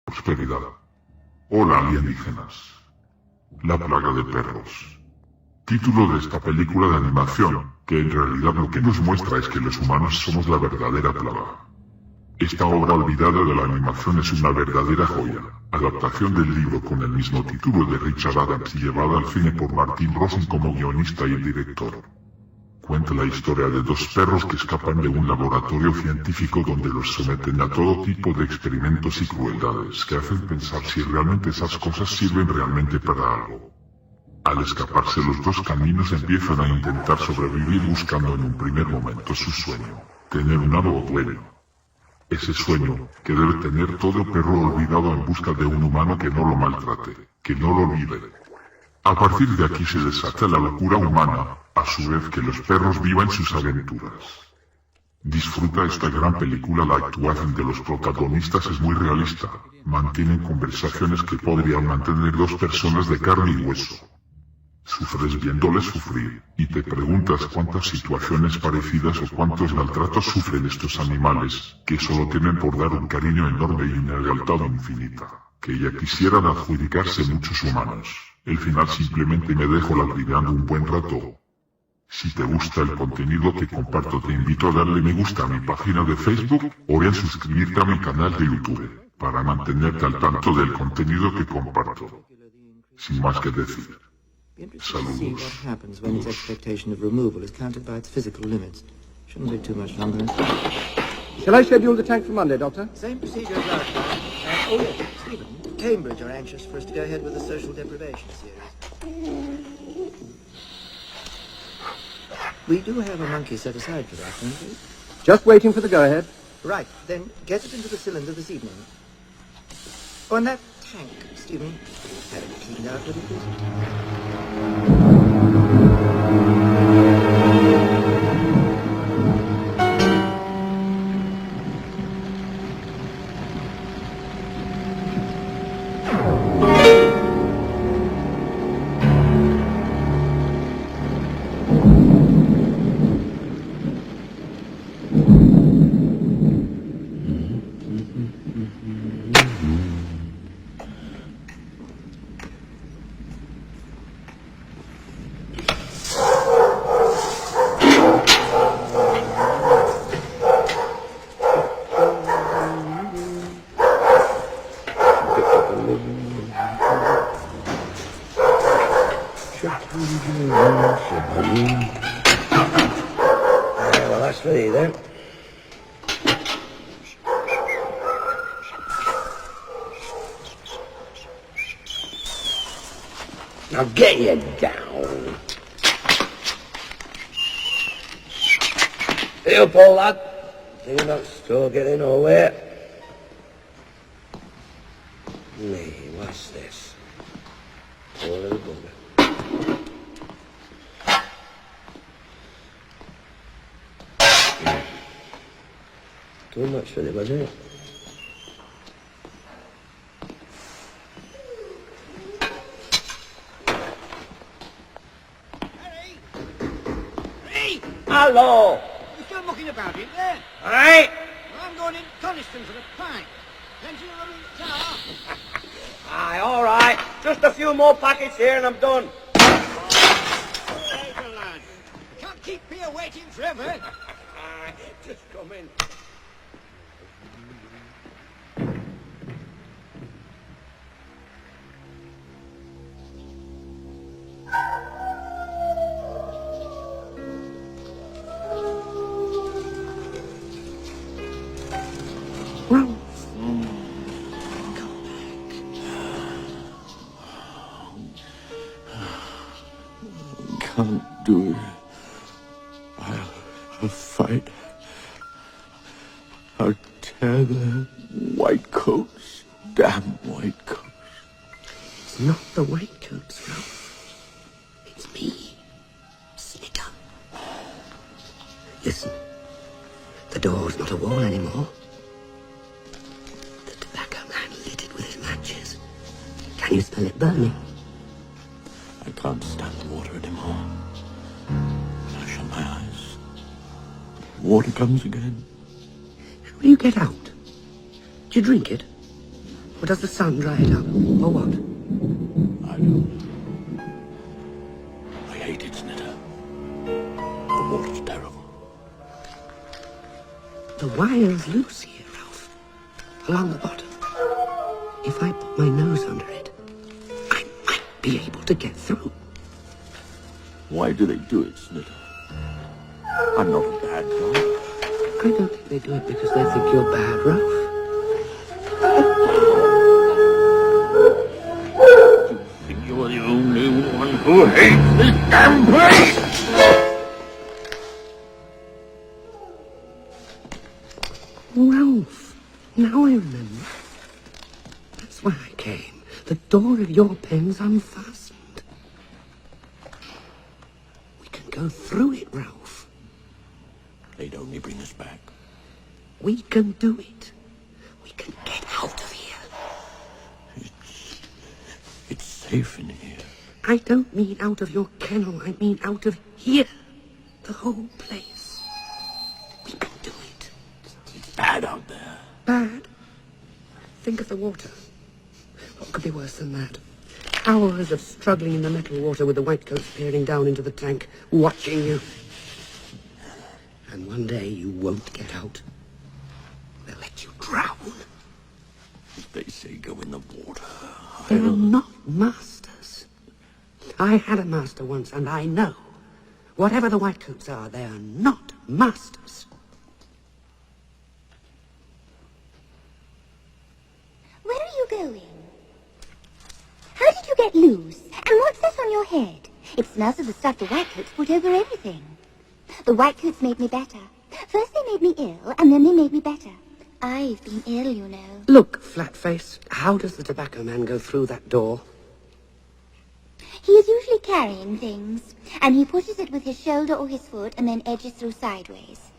prosperidad. Hola alienígenas. La plaga de perros. Título de esta película de animación, que en realidad lo que nos muestra es que los humanos somos la verdadera plaga. Esta obra olvidada de la animación es una verdadera joya, adaptación del libro con el mismo título de Richard Adams y llevada al cine por Martin Rosen como guionista y director. Cuenta la historia de dos perros que escapan de un laboratorio científico donde los someten a todo tipo de experimentos y crueldades que hacen pensar si realmente esas cosas sirven realmente para algo. Al escaparse los dos caminos empiezan a intentar sobrevivir buscando en un primer momento su sueño, tener un nuevo dueño. Ese sueño, que debe tener todo perro olvidado en busca de un humano que no lo maltrate, que no lo olvide. A partir de aquí se desata la locura humana, a su vez que los perros vivan sus aventuras. Disfruta esta gran película, la actuación de los protagonistas es muy realista, mantienen conversaciones que podrían mantener dos personas de carne y hueso. Sufres viéndoles sufrir, y te preguntas cuántas situaciones parecidas o cuántos maltratos sufren estos animales, que solo tienen por dar un cariño enorme y una lealtad infinita, que ya quisieran adjudicarse muchos humanos. El final simplemente me dejó lagrimeando un buen rato. Si te gusta el contenido que comparto te invito a darle me gusta a mi página de Facebook, o bien suscribirte a mi canal de YouTube, para mantenerte al tanto del contenido que comparto. Sin más que decir. Saludos. See what happens when its expectation of removal is countered by its physical limits. Shouldn't take too much longer. Shall I schedule the tank for Monday, Doctor? Same procedure as last time. Oh yes, Stephen. Cambridge are anxious for us to go ahead with the social deprivation series. We do have a monkey set aside for that, don't we? Just waiting for the go-ahead. Right, then get it into the cylinder this evening. Oh, and that tank, Stephen. Have it cleaned out, would you please? Well, that's for you then. Now get you down. Hey up, old lad. You're not still getting nowhere. Nee, what's this? Poor little bugger. Too much for it, wasn't it? Harry! Harry! Hello! You still mucking about in there? Aye? I'm going in Coniston for a pint. Plenty of room in the car. Aye, all right. Just a few more packets here and I'm done. Later, lad. Can't keep here waiting forever. Aye, just come in. Can't do it. I'll fight. I'll tear the white coats. Damn white coats. It's not the white coats, Ralph. It's me, Snicker. Listen, the door's not a wall anymore. The tobacco man lit it with his matches. Can you smell it burning? I can't stand the water anymore. I shut my eyes. Water comes again. Will you get out? Do you drink it? Or does the sun dry it up? Or what? I don't. I hate it, Snitter. The water's terrible. The wire's loose here, Ralph. Along the bottom. If I put my nose under it, I might be able to get through. Why do they do it, Snitter? I'm not a bad guy. I don't think they do it because they think you're bad, Ralph. You think you're the only one who hates this damn place? Ralph, now I remember. That's why I came. The door of your pen's unfastened. We can go through it, Ralph. They'd only bring us back. We can do it. We can get out of here. It's safe in here. I don't mean out of your kennel. I mean out of here. The whole place. We can do it. It's bad out there. Bad? Think of the water. What could be worse than that? Hours of struggling in the metal water with the whitecoats peering down into the tank, watching you. And one day you won't get out. They'll let you drown. If they say go in the water, They're not masters. I had a master once, and I know. Whatever the whitecoats are, they are not masters. Where are you going? How did you get loose? And what's this on your head? It smells of the stuff the whitecoats put over everything. The whitecoats made me better. First they made me ill, and then they made me better. I've been ill, you know. Look, Flatface, how does the tobacco man go through that door? He is usually carrying things, and he pushes it with his shoulder or his foot and then edges through sideways.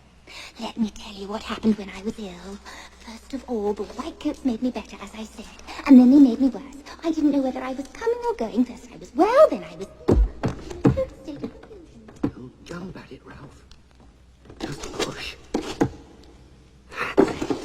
Let me tell you what happened when I was ill. First of all, the whitecoats made me better, as I said, and then they made me worse. I didn't know whether I was coming or going. First I was well, then I was... Don't jump at it, Ralph. Just push. That's it.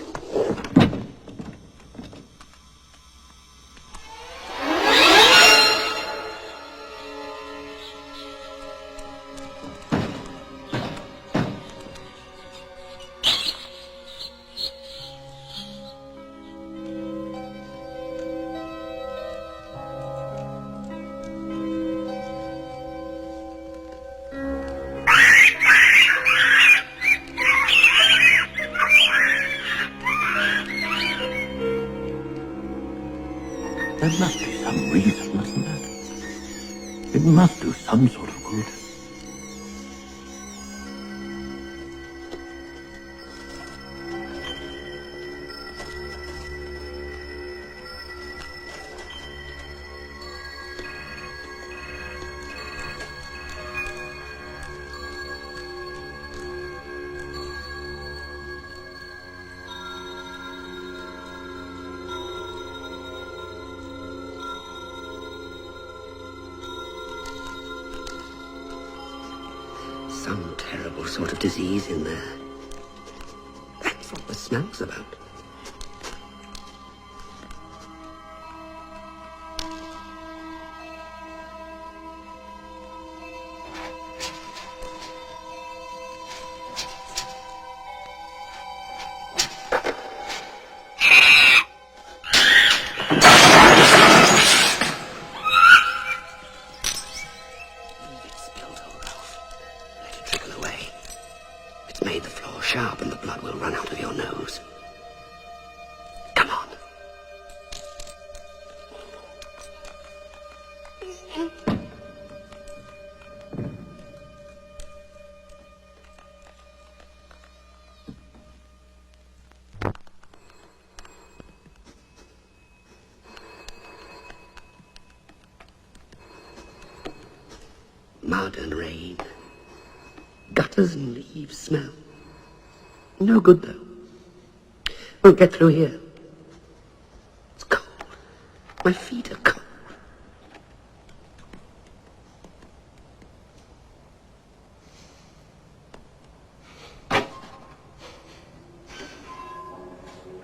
There must be some reason, mustn't there? It must do some sort of good. Some terrible sort of disease in there. That's what the smell's about. Made the floor sharp and the blood will run out of your nose. Come on. Mud and rain. Gutters and leaves smell. No good, though. Won't get through here. It's cold. My feet are cold.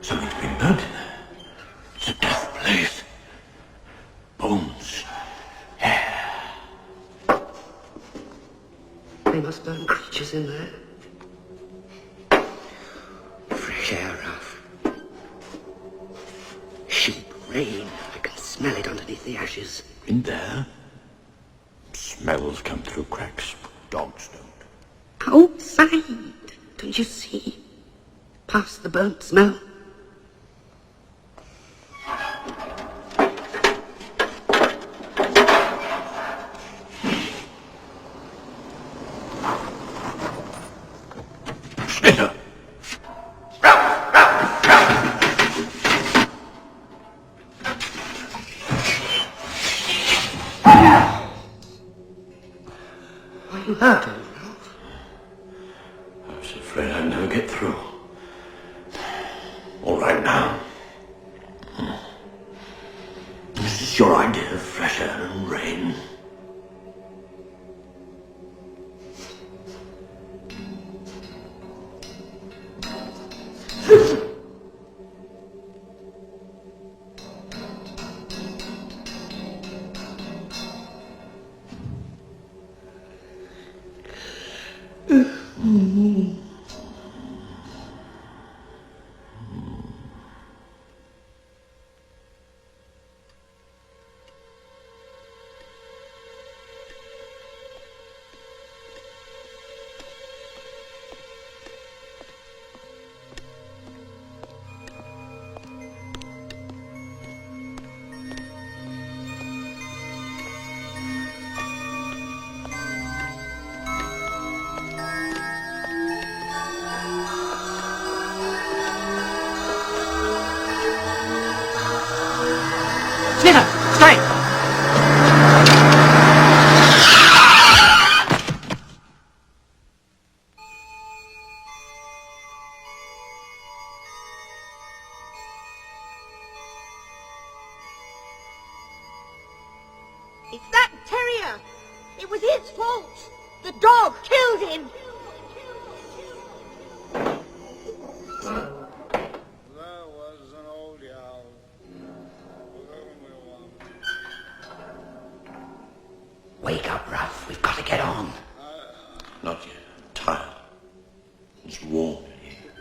Something's been burnt in there. It's a death place. Bones. Hair. They must burn creatures in there. Fresh air, Ralph. Sheep, rain. I can smell it underneath the ashes. In there, smells come through cracks. Dogs don't. Outside. Don't you see? Past the burnt smell. Snitter! Are you hurt, old Ralph? I was afraid I'd never get through. All right now. Is this your idea of fresh air and rain? Snitter! Straight! It's that terrier. It was his fault. The dog killed him. There was an old owl. Wake up, Ralph. We've got to get on. Not yet. I'm tired. It's warm in here.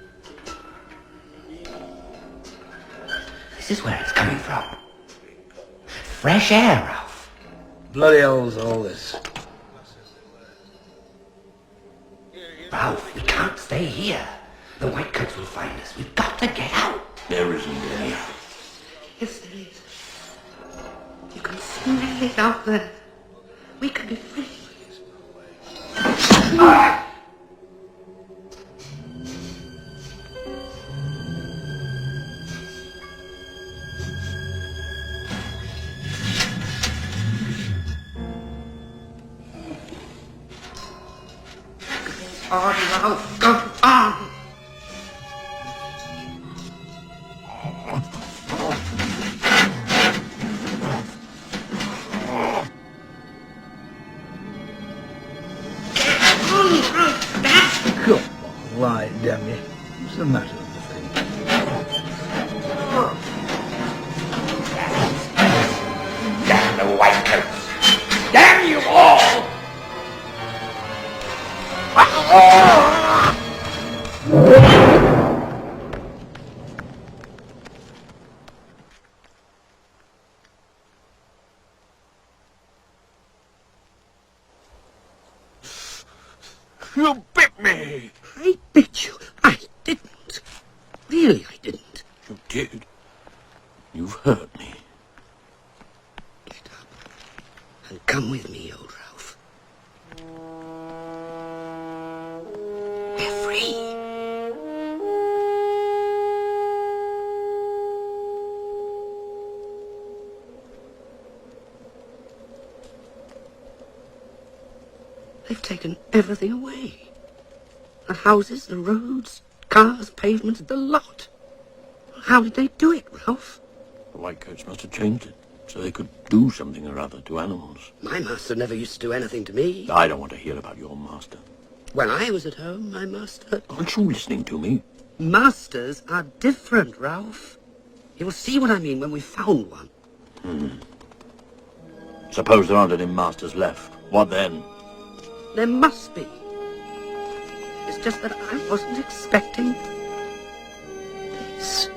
This is where it's coming from. Fresh air, Ralph. Bloody hell's all this? Ralph, we can't stay here. The Whitecoats will find us. We've got to get out. There isn't any. Yes, there is. You can smell it out there. We can be free. On, Ralph, go on. Come on, lie, damn you. What's the matter with the thing? Damn the Whitecoats! Damn you all! You bit me! I bit you. I didn't. Really, I didn't. You did. You've hurt me. Get up and come with me, old Ralph. We're free. They've taken everything away. The houses, the roads, cars, pavements, the lot. How did they do it, Ralph? The Whitecoats must have changed it, so they could do something or other to animals. My master never used to do anything to me. I don't want to hear about your master. When I was at home, my master... Aren't you listening to me? Masters are different, Ralph. You'll see what I mean when we've found one. Suppose there aren't any masters left. What then? There must be. It's just that I wasn't expecting this.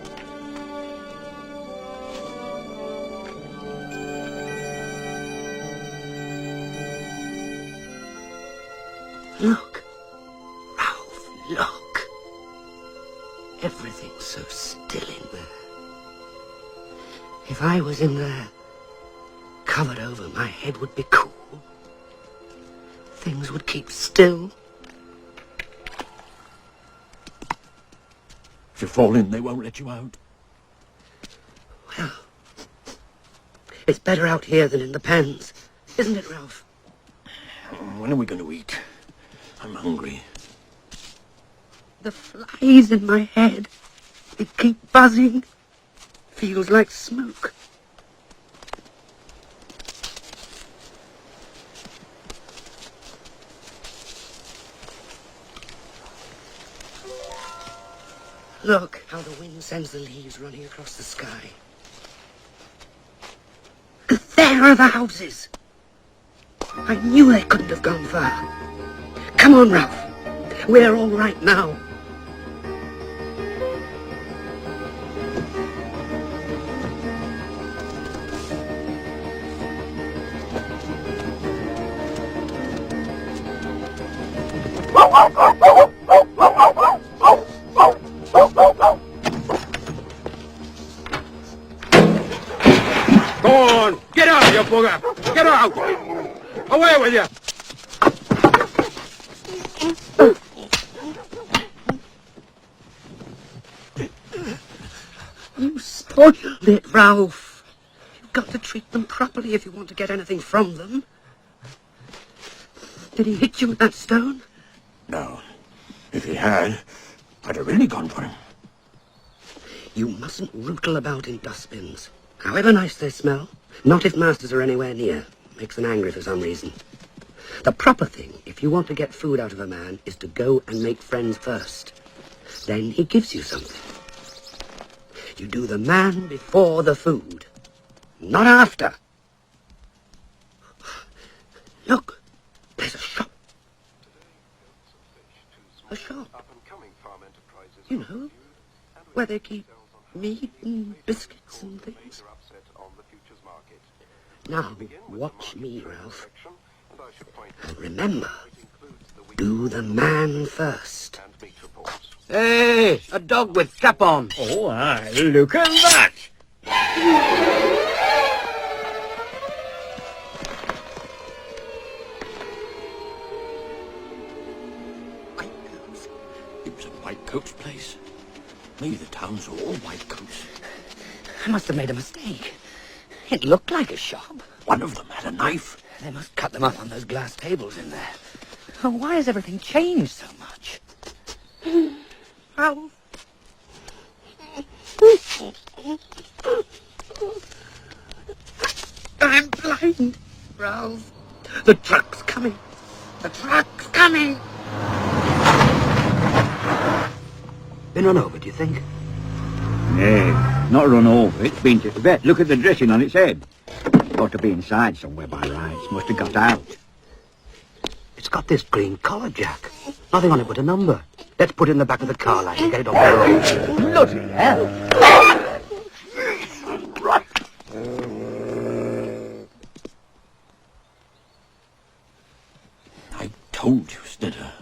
Look, Ralph, look. Everything's so still in there. If I was in there, covered over, my head would be cool. Things would keep still. If you fall in, they won't let you out. Well, it's better out here than in the pens, isn't it, Ralph? When are we going to eat? I'm hungry. The flies in my head, they keep buzzing. Feels like smoke. Look how the wind sends the leaves running across the sky. There are the houses. I knew they couldn't have gone far. Come on, Ralph. We're all right now. Go on! Get out, you bugger! Get out! Away with you! You spoiled it, Ralph. You've got to treat them properly if you want to get anything from them. Did he hit you with that stone? No. If he had, I'd have really gone for him. You mustn't rootle about in dustbins. However nice they smell. Not if masters are anywhere near. Makes them angry for some reason. The proper thing, if you want to get food out of a man, is to go and make friends first. Then he gives you something. You do the man before the food. Not after. Look, there's a shop. A shop. You know, where they keep meat and biscuits and things. Now, watch me, Ralph. And remember, do the man first. Hey, a dog with cap on. Oh, aye, look at that! Whitecoats? It was a whitecoats place. Maybe the town's all whitecoats. I must have made a mistake. It looked like a shop. One of them had a knife. They must cut them up on those glass tables in there. Oh, why has everything changed so much? Ralph. I'm blind, Ralph. The truck's coming. The truck's coming. Been run over, do you think? Nay, not run over. It's been to the vet. Look at the dressing on its head. Got to be inside somewhere by rights. Must have got out. It's got this green collar, Jack. Nothing on it but a number. Let's put it in the back of the car light and get it off the road. Bloody hell! I told you, Snidder.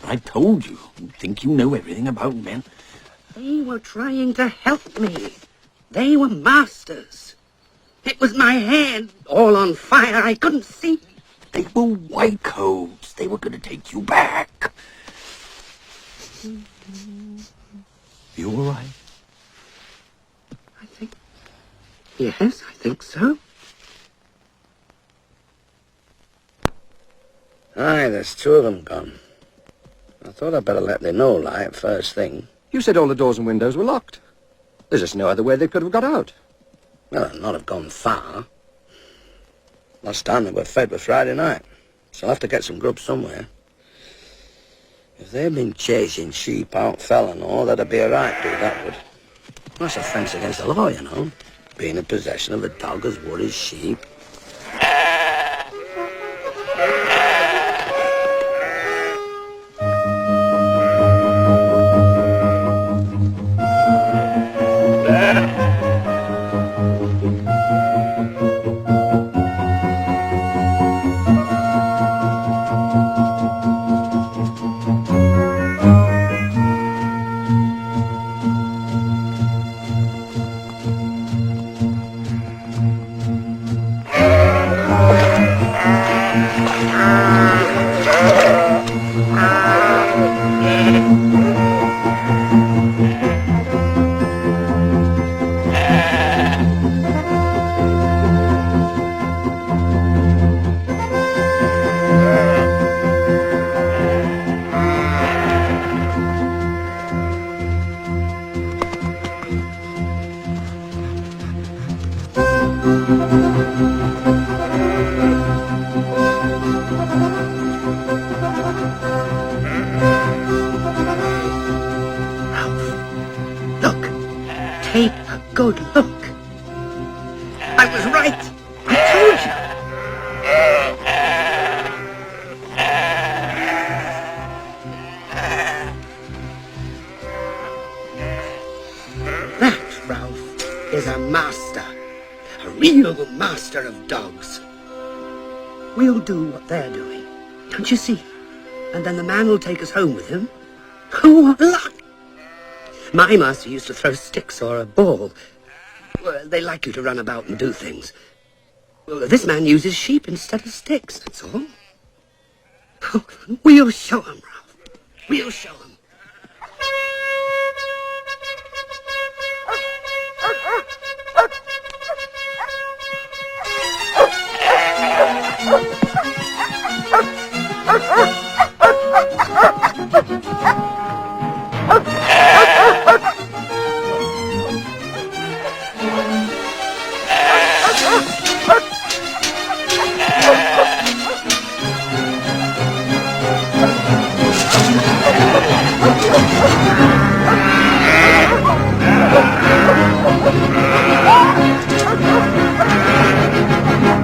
I told you. You think you know everything about men? They were trying to help me. They were masters. It was my head all on fire. I couldn't see. They were whitecoats. They were going to take you back. You all right? Yes, I think so. Aye, there's two of them gone. I thought I'd better let they know, like, first thing. You said all the doors and windows were locked. There's just no other way they could have got out. Well, they'll not have gone far. Last time they were fed was Friday night, so I'll have to get some grub somewhere. If they'd been chasing sheep out Fell and all, that'd be a right do, that would. That's offence against the law, you know. Being in possession of a dog as would his sheep. Look. Take a good look. I was right. I told you. That, Ralph, is a master. A real master of dogs. We'll do what they're doing. Don't you see? And then the man will take us home with him. Oh, what luck! My master used to throw sticks or a ball. Well, they like you to run about and do things. Well, this man uses sheep instead of sticks, that's all. Oh, we'll show him, Ralph. We'll show him.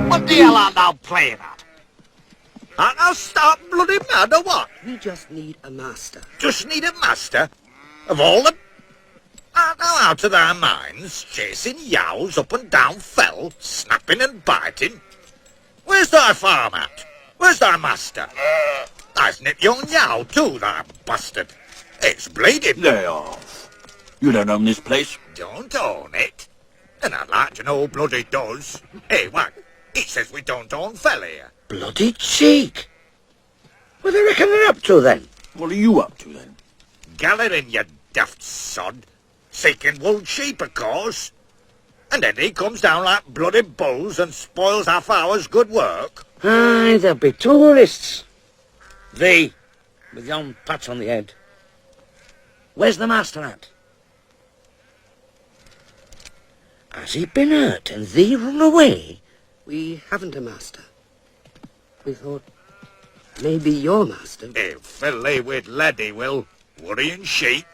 What the hell art thou playing at? Art thou stark bloody mad or what? We just need a master. Just need a master? Of all the... Art thou out of thy minds, chasing yows up and down fell, snapping and biting? Where's thy farm at? Where's thy master? Tha's nipped your yow too, thou bastard. It's bleeding. Lay off. You don't own this place. Don't own it? And I'd like to know who bloody does. Hey, what? He says we don't own fell here. Bloody cheek. What do you reckon they're up to, then? What are you up to, then? Gathering, you daft sod. Seeking wool sheep, of course. And then he comes down like bloody bulls and spoils half hour's good work. Aye, they'll be tourists. Thee, with yon pats on the head. Where's the master at? Has he been hurt and thee run away? We haven't a master. We thought maybe your master. He'll fill thee with lead, he will. Worrying sheep.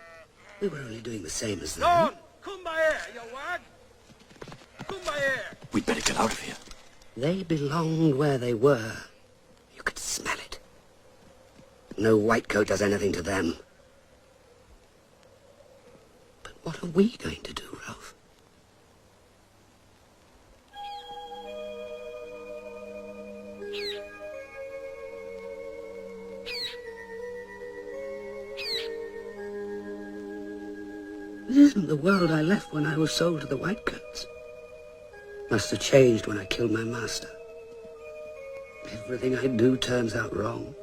We were only doing the same as them. Don, come by here, you wag. Come by here. We'd better get out of here. They belonged where they were. You could smell it. No white coat does anything to them. But what are we going to do, Ralph? This isn't the world I left when I was sold to the whitecoats. Must have changed when I killed my master. Everything I do turns out wrong.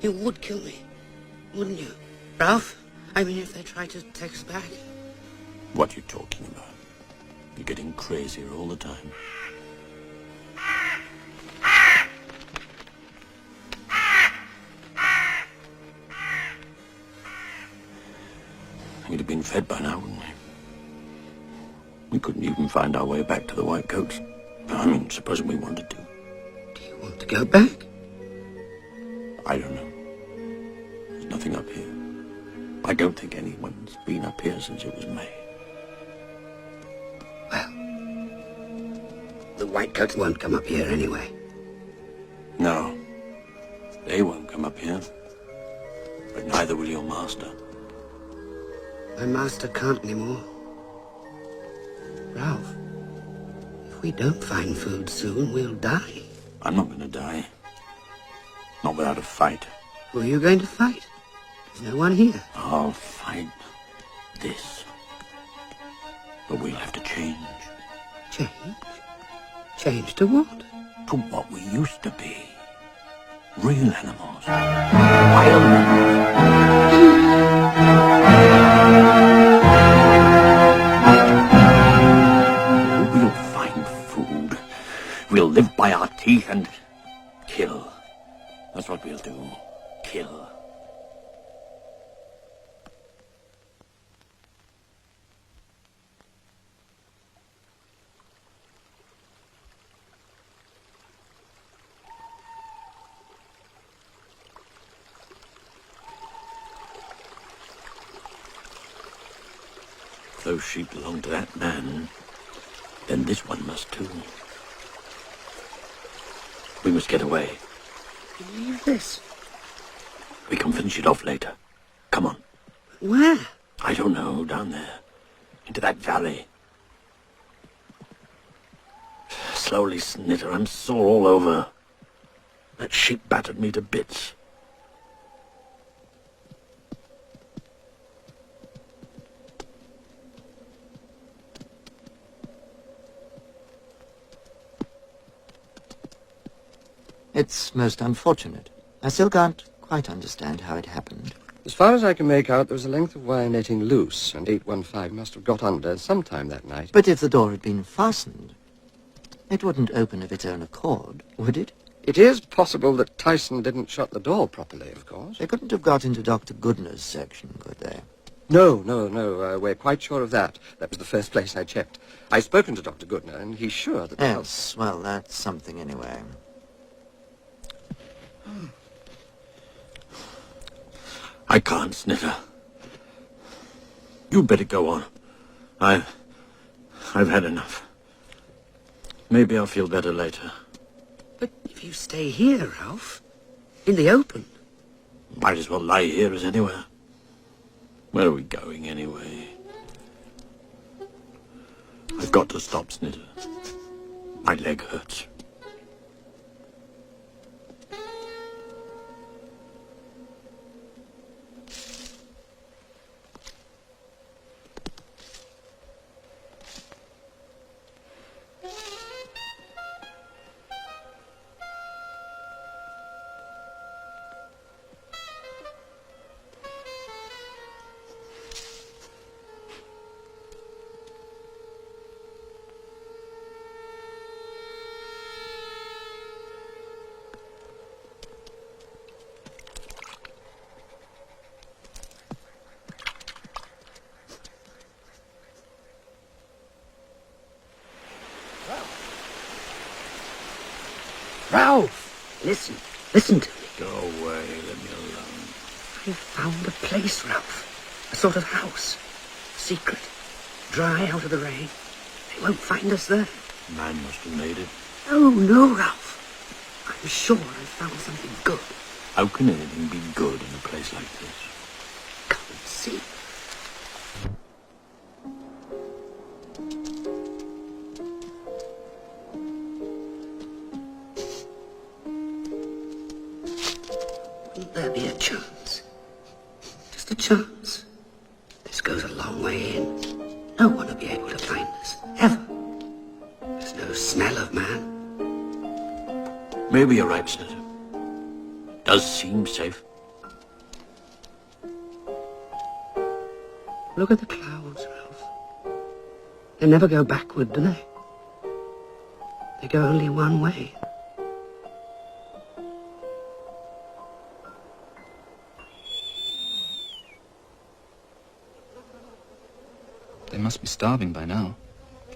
You would kill me, wouldn't you? Ralph? I mean, if they try to take us back. What are you talking about? You're getting crazier all the time. We'd have been fed by now, wouldn't we? We couldn't even find our way back to the Whitecoats. I mean, supposing we wanted to. Do you want to go back? I don't know. There's nothing up here. I don't think anyone's been up here since it was made. Well, the Whitecoats won't come up here anyway. No, they won't come up here. But neither will your master. My master can't anymore. Ralph, if we don't find food soon, we'll die. I'm not going to die. Not without a fight. Who are you going to fight? There's no one here. I'll fight this. But we'll have to change. Change? Change to what? To what we used to be. Real animals. Wild animals. We'll find food. We'll live by our teeth and kill. That's what we'll do. Kill. If those sheep belong to that man, then this one must too. We must get away. Leave this. We can finish it off later. Come on. Where? I don't know. Down there. Into that valley. Slowly, Snitter. I'm sore all over. That sheep battered me to bits. It's most unfortunate. I still can't quite understand how it happened. As far as I can make out, there was a length of wire netting loose, and 815 must have got under sometime that night. But if the door had been fastened, it wouldn't open of its own accord, would it? It is possible that Tyson didn't shut the door properly, of course. They couldn't have got into Dr. Goodner's section, could they? No. We're quite sure of that. That was the first place I checked. I've spoken to Dr. Goodner, and he's sure that... Yes, well, that's something anyway. I can't, Snitter. You better go on. I've had enough. Maybe I'll feel better later. But if you stay here, Ralph, in the open... Might as well lie here as anywhere. Where are we going, anyway? I've got to stop, Snitter. My leg hurts. Ralph! Listen to me. Go away, let me alone. I found a place, Ralph. A sort of house. Secret. Dry out of the rain. They won't find us there. Man must have made it. No, Ralph. I'm sure I found something good. How can anything be good in a place like this? Come and see. Wouldn't there be a chance? Just a chance. This goes a long way in. No one will be able to find us, ever. There's no smell of man. Maybe you're right, Snitter. Does seem safe. Look at the clouds, Ralph. They never go backward, do they? They go only one way. They must be starving by now.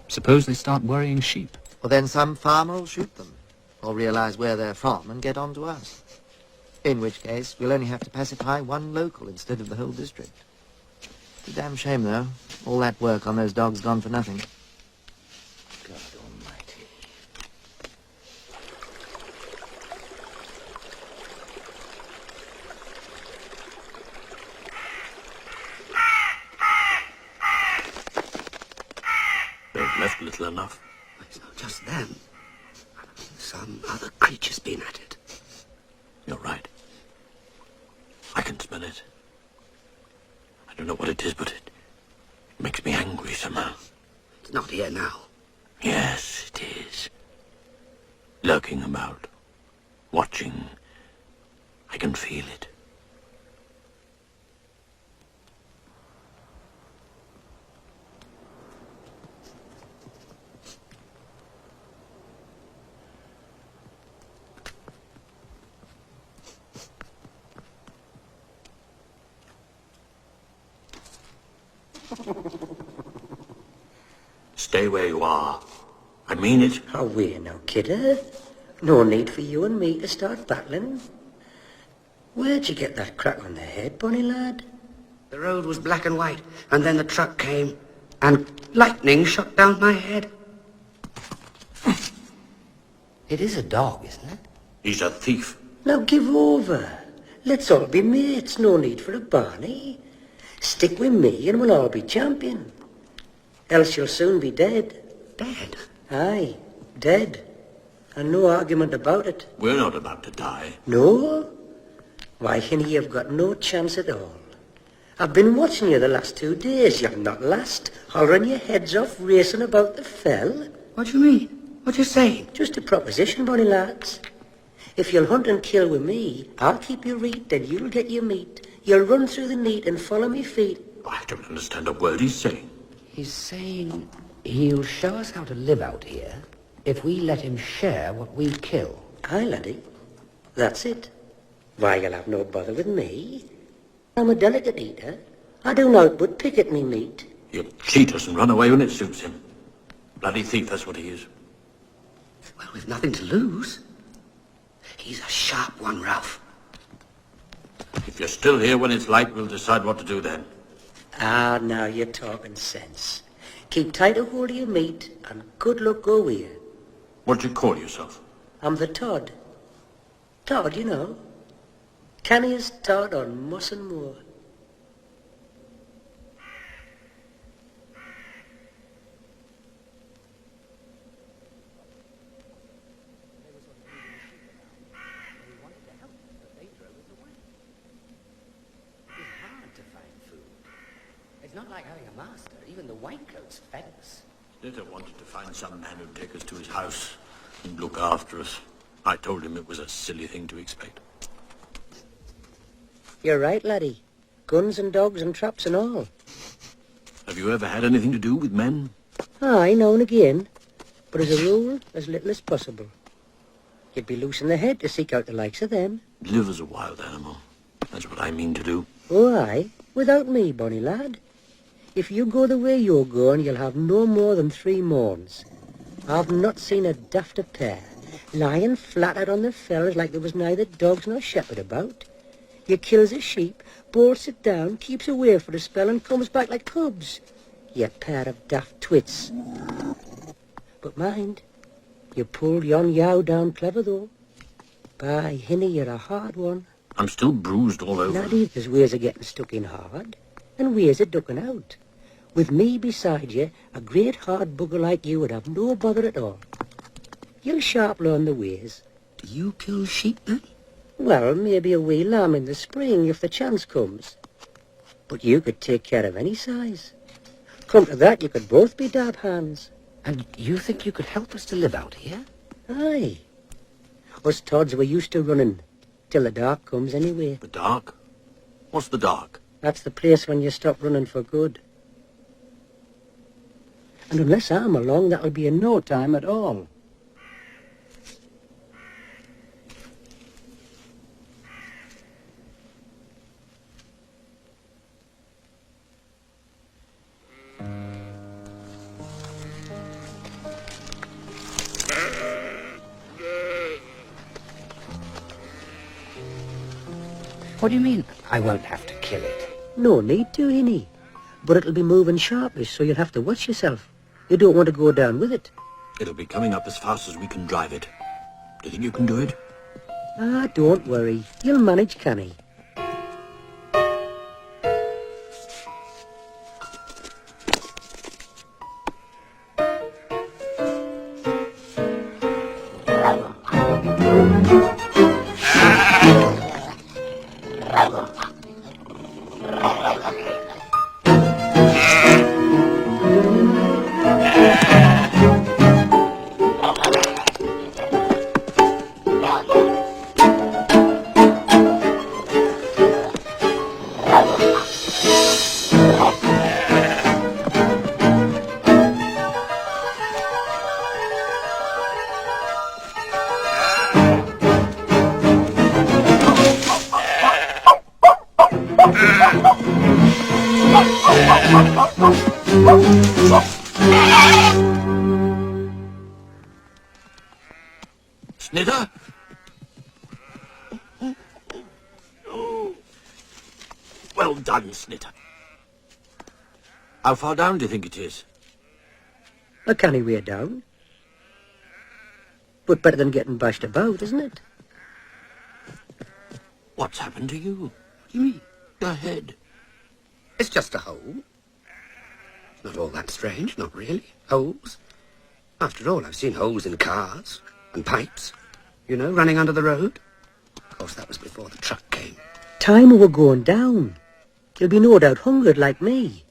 Suppose they start worrying sheep. Well, then some farmer will shoot them, or realize where they're from and get on to us. In which case, we'll only have to pacify one local instead of the whole district. It's a damn shame, though. All that work on those dogs gone for nothing. God almighty. They've left little enough. It's not just them. Some other creature's been at it. You're right. I can smell it. I don't know what it is, but it makes me angry somehow. It's not here now. Yes, it is. Lurking about. Watching. I can feel it. Stay where you are. I mean it. Away now, kidder. No need for you and me to start battling. Where'd you get that crack on the head, bonny lad? The road was black and white, and then the truck came, and lightning shot down my head. It is a dog, isn't it? He's a thief. Now give over. Let's all be mates. No need for a Barney. Stick with me and we'll all be champion. Else you'll soon be dead. Dead? Aye, dead. And no argument about it. We're not about to die. No? Why, Hinny, you've got no chance at all. I've been watching you the last 2 days. You're not last, hollering your heads off, racing about the fell. What do you mean? What you saying? Just a proposition, bonny lads. If you'll hunt and kill with me, I'll keep your reet, then you'll get your meat. You'll run through the neat and follow me feet. I don't understand a word he's saying. He's saying he'll show us how to live out here if we let him share what we kill. Aye, laddie. That's it. Why, you'll have no bother with me. I'm a delicate eater. I do naught but pick at me meat. He'll cheat us and run away when it suits him. Bloody thief, that's what he is. Well, we've nothing to lose. He's a sharp one, Ralph. If you're still here when it's light, we'll decide what to do then. Ah, now you're talking sense. Keep tight a hold of your meat, and good luck go with you. What do you call yourself? I'm the Todd. Todd, you know. Canniest Todd on Moss and Moor. It's not like having a master. Even the whitecoats fed us. Snitter wanted to find some man who'd take us to his house and look after us. I told him it was a silly thing to expect. You're right, laddie. Guns and dogs and traps and all. Have you ever had anything to do with men? Aye, now and again. But as a rule, as little as possible. You'd be loose in the head to seek out the likes of them. Live as a wild animal. That's what I mean to do. Oh, aye. Without me, bonny lad. If you go the way you're going, you'll have no more than 3 morns. I've not seen a dafter pair, lying flat out on the fells like there was neither dogs nor shepherd about. You kills a sheep, bolts it down, keeps away for a spell, and comes back like cubs. You pair of daft twits. But mind, you pulled yon yow down clever, though. By Hinny, you're a hard one. I'm still bruised all over. Laddie, there's ways of getting stuck in hard, and ways of ducking out. With me beside you, a great hard bugger like you would have no bother at all. You'll sharp learn the ways. Do you kill sheep, then? Well, maybe a wee lamb in the spring if the chance comes. But you could take care of any size. Come to that, you could both be dab hands. And you think you could help us to live out here? Aye. Us Todds were used to running, till the dark comes anyway. The dark? What's the dark? That's the place when you stop running for good. And unless I'm along, that'll be in no time at all. What do you mean, I won't have to kill it? No need to, Hinny. But it'll be moving sharpish, so you'll have to watch yourself. You don't want to go down with it. It'll be coming up as fast as we can drive it. Do you think you can do it? Ah, don't worry. You'll manage, canny. Snitter? Well done, Snitter. How far down do you think it is? A canny way down. But better than getting bashed about, isn't it? What's happened to you? What do you mean? Your head. It's just a hole. It's not all that strange, not really. Holes. After all, I've seen holes in cars and pipes, you know, running under the road. Of course, that was before the truck came. Time we were going down. You'll be no doubt hungered like me.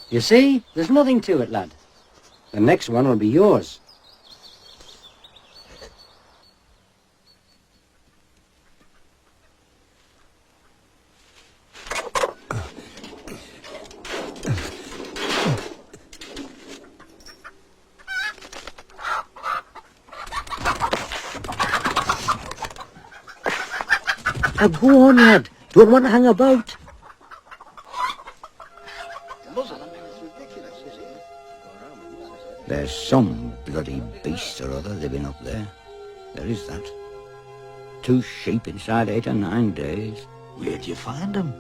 You see, there's nothing to it, lad. The next one will be yours. Now go on, lad. Don't want to hang about. There's some bloody beast or other living up there. There is that. 2 sheep inside 8 or 9 days. Where'd you find them?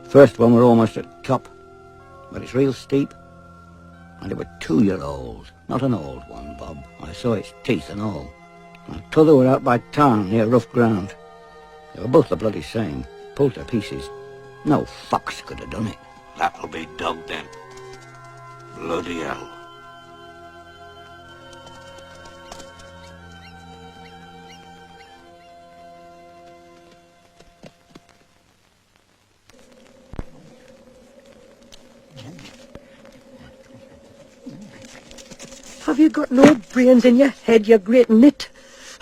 First one were almost at top, but it's real steep. And they were 2-year-olds, not an old one, Bob. I saw its teeth and all. And t'other were out by town near rough ground. They were both the bloody same, pulled to pieces. No fox could have done it. That'll be dog then. Bloody hell. Have you got no brains in your head, you great nit?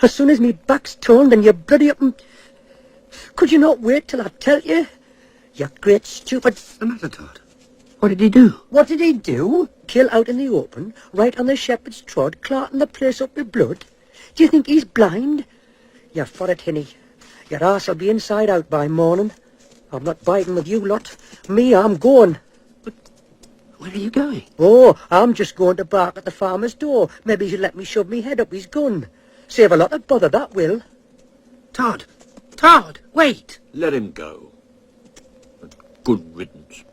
As soon as me back's turned and you're bloody up and... Could you not wait till I tell you? You great stupid... What's the matter, Todd? What did he do? What did he do? Kill out in the open, right on the shepherd's trod, clarting the place up with blood? Do you think he's blind? You're for it, Hinny. Your arse will be inside out by morning. I'm not biding with you lot. Me, I'm going. Where are you going? Oh, I'm just going to bark at the farmer's door. Maybe he'll let me shove me head up his gun. Save a lot of bother, that will. Todd! Todd! Wait! Let him go. Good riddance.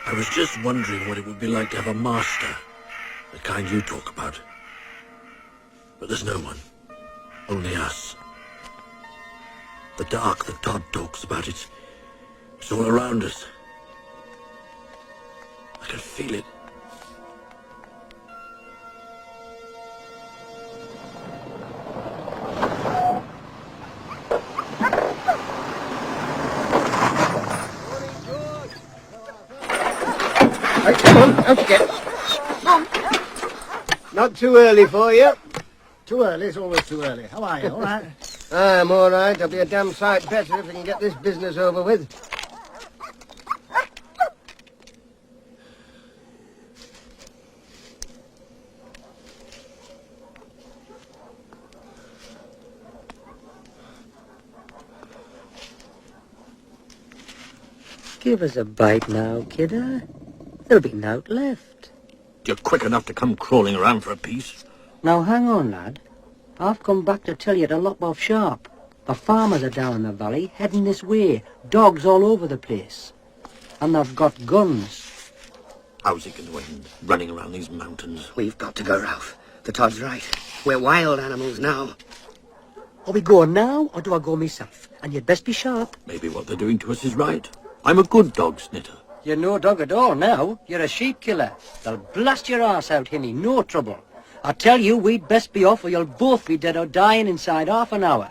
I was just wondering what it would be like to have a master, the kind you talk about. But there's no one. Only us. The dark that Todd talks about, it's all around us. I can feel it. Right, come on, out you get. Not too early for you. Too early, it's always too early. How are you, all right? I'm all right. I'll be a damn sight better if we can get this business over with. Give us a bite now, kidder. There'll be nought left. You're quick enough to come crawling around for a piece. Now, hang on, lad. I've come back to tell you to lop off sharp. The farmers are down in the valley, heading this way. Dogs all over the place. And they've got guns. How's it going to end, running around these mountains? We've got to go, Ralph. The Todd's right. We're wild animals now. Are we going now, or do I go myself? And you'd best be sharp. Maybe what they're doing to us is right. I'm a good dog snitter. You're no dog at all now. You're a sheep killer. They'll blast your arse out, Hinny. No trouble. I tell you, we'd best be off or you'll both be dead or dying inside half an hour.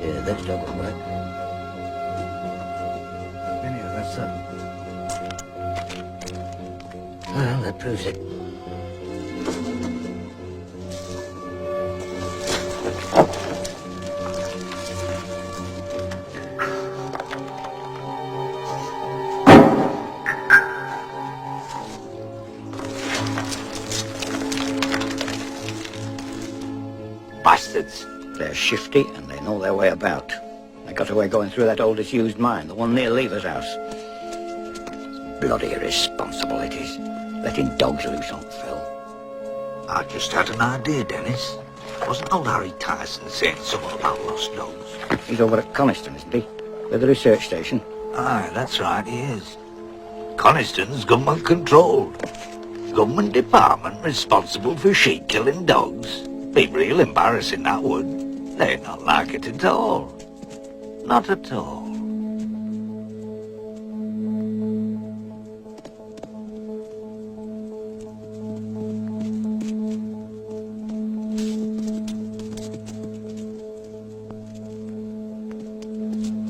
Yeah, that's dog all right. Anyhow, that's Well, that proves it. Bastards! They're shifty and they know their way about. They got away going through that old disused mine, the one near Lever's house. Bloody irresponsible it is, letting dogs loose on Phil. I just had an idea, Dennis. Wasn't old Harry Tyson saying something about lost dogs? He's over at Coniston, isn't he? With the research station. Aye, that's right, he is. Coniston's government controlled. Government department responsible for sheep-killing dogs. Be real embarrassing, that would. They'd not like it at all. Not at all.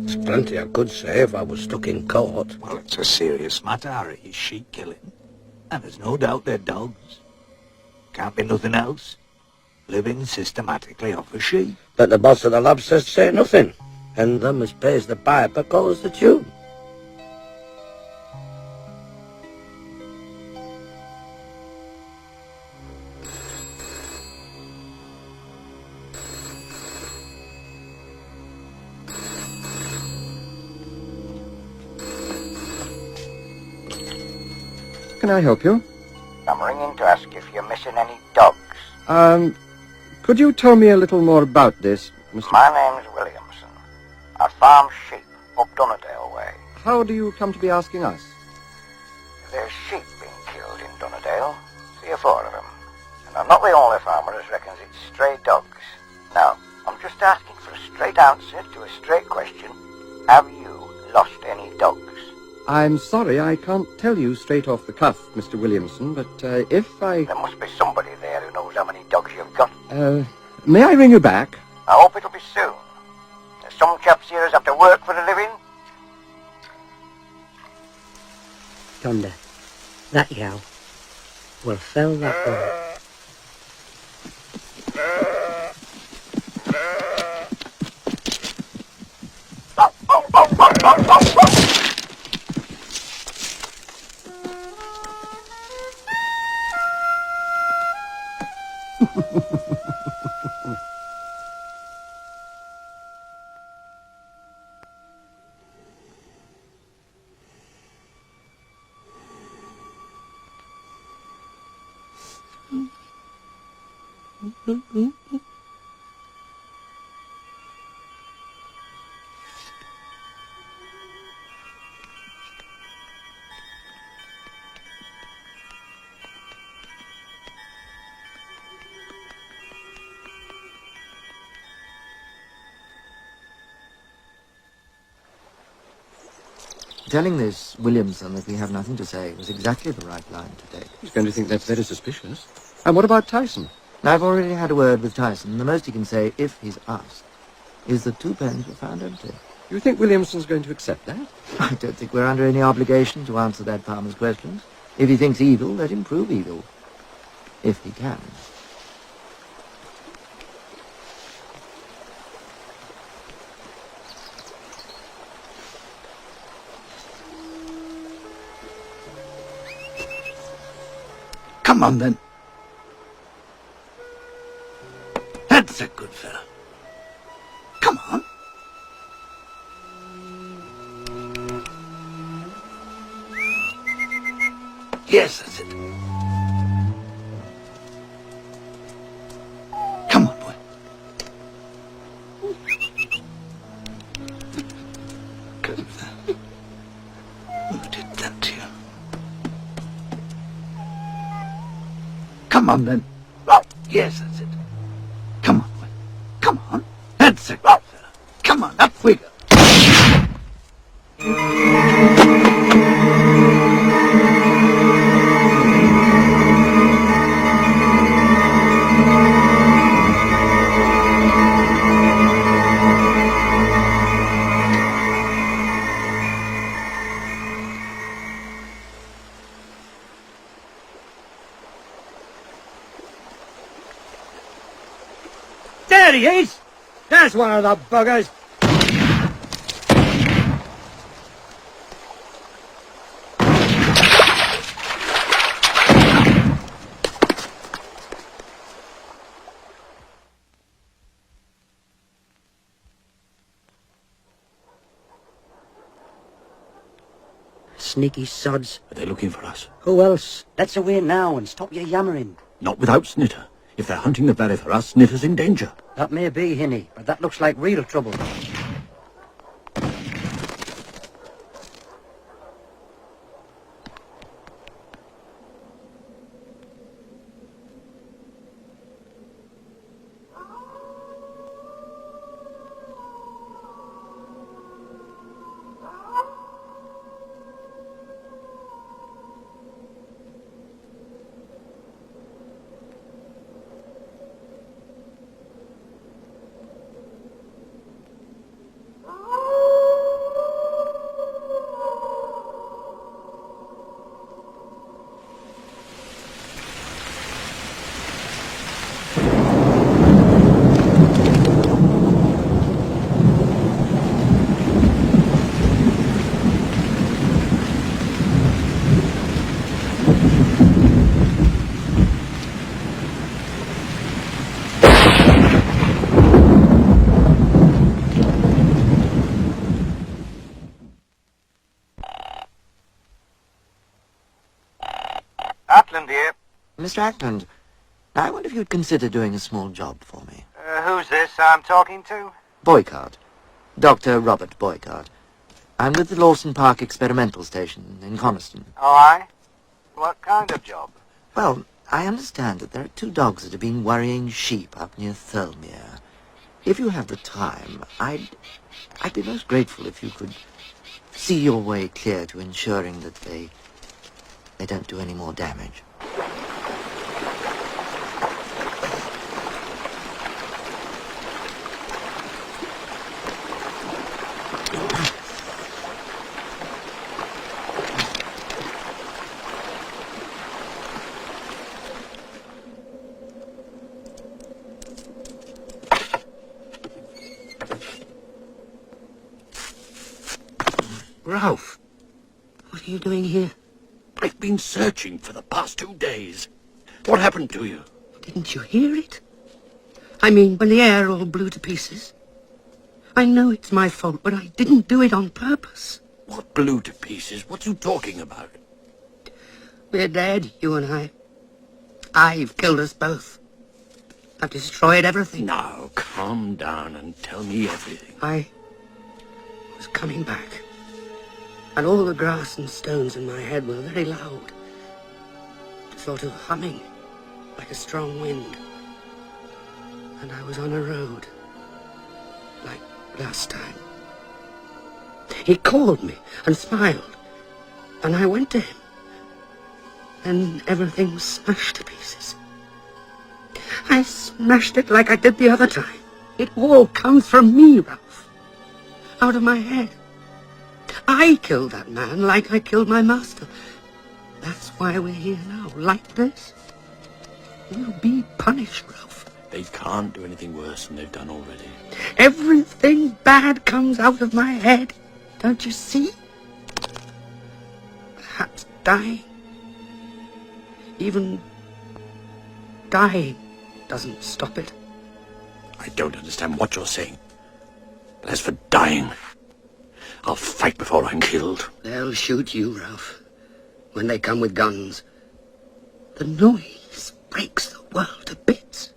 There's plenty I could say if I was stuck in court. Well, it's a serious matter, Harry, is sheep-killing. And there's no doubt they're dogs. Can't be nothing else. Living systematically off a sheep. But the boss of the lab says say nothing. And them as pays the piper calls the tune. Can I help you? I'm ringing to ask if you're missing any dogs. Could you tell me a little more about this, Mr. My name's Williamson. I farm sheep up Dunnerdale way. How do you come to be asking us? There's sheep being killed in Dunnerdale, 3 or 4 of them. And I'm not the only farmer that reckons it's stray dogs. Now, I'm just asking for a straight answer to a straight question. Have you lost any dogs? I'm sorry, I can't tell you straight off the cuff, Mr. Williamson, but if I... There must be somebody there who knows how many dogs you've got. May I ring you back? I hope it'll be soon. There's some chaps here who have to work for a living. Yonder. That yow. Will fell that one. Telling this Williamson that we have nothing to say was exactly the right line to take. He's going to think that's very suspicious. And what about Tyson? I've already had a word with Tyson. The most he can say, if he's asked, is that 2 pens were found empty. You think Williamson's going to accept that? I don't think we're under any obligation to answer that farmer's questions. If he thinks evil, let him prove evil. If he can. Come on, then. That's a good fellow. Come on. Yes, that's it. Come on, boy. Good. Who did that to you? Come on, then. Yes, that's it. Come on, boy. Come on. That's a good fella. Come on, up we go. There he is! That's one of the buggers! Sneaky sods. Are they looking for us? Who else? Let's away now and stop your yammering. Not without Snitter. If they're hunting the valley for us, Snitter's in danger. That may be, Hinny, but that looks like real trouble. Ackland here. Mr. Ackland, I wonder if you'd consider doing a small job for me. Who's this I'm talking to? Boycott. Dr. Robert Boycott. I'm with the Lawson Park Experimental Station in Coniston. Oh, aye? What kind of job? Well, I understand that there are 2 dogs that have been worrying sheep up near Thirlmere. If you have the time, I'd be most grateful if you could see your way clear to ensuring that they don't do any more damage. Ralph, What are you doing here? I've been searching for the past 2 days. What happened to you? Didn't you hear it? I mean, when the air all blew to pieces. I know it's my fault, but I didn't do it on purpose. What blew to pieces? What you talking about? We're dead, you and I. I've killed us both. I've destroyed everything. Now, calm down and tell me everything. I was coming back, and all the grass and stones in my head were very loud, sort of humming, like a strong wind. And I was on a road, like last time. He called me and smiled, and I went to him. And everything was smashed to pieces. I smashed it like I did the other time. It all comes from me, Ralph. Out of my head. I killed that man like I killed my master. That's why we're here now, like this. You'll be punished, Ralph. They can't do anything worse than they've done already. Everything bad comes out of my head. Don't you see? Perhaps dying. Even dying doesn't stop it. I don't understand what you're saying. But as for dying, I'll fight before I'm killed. They'll shoot you, Ralph, when they come with guns. The noise breaks the world to bits.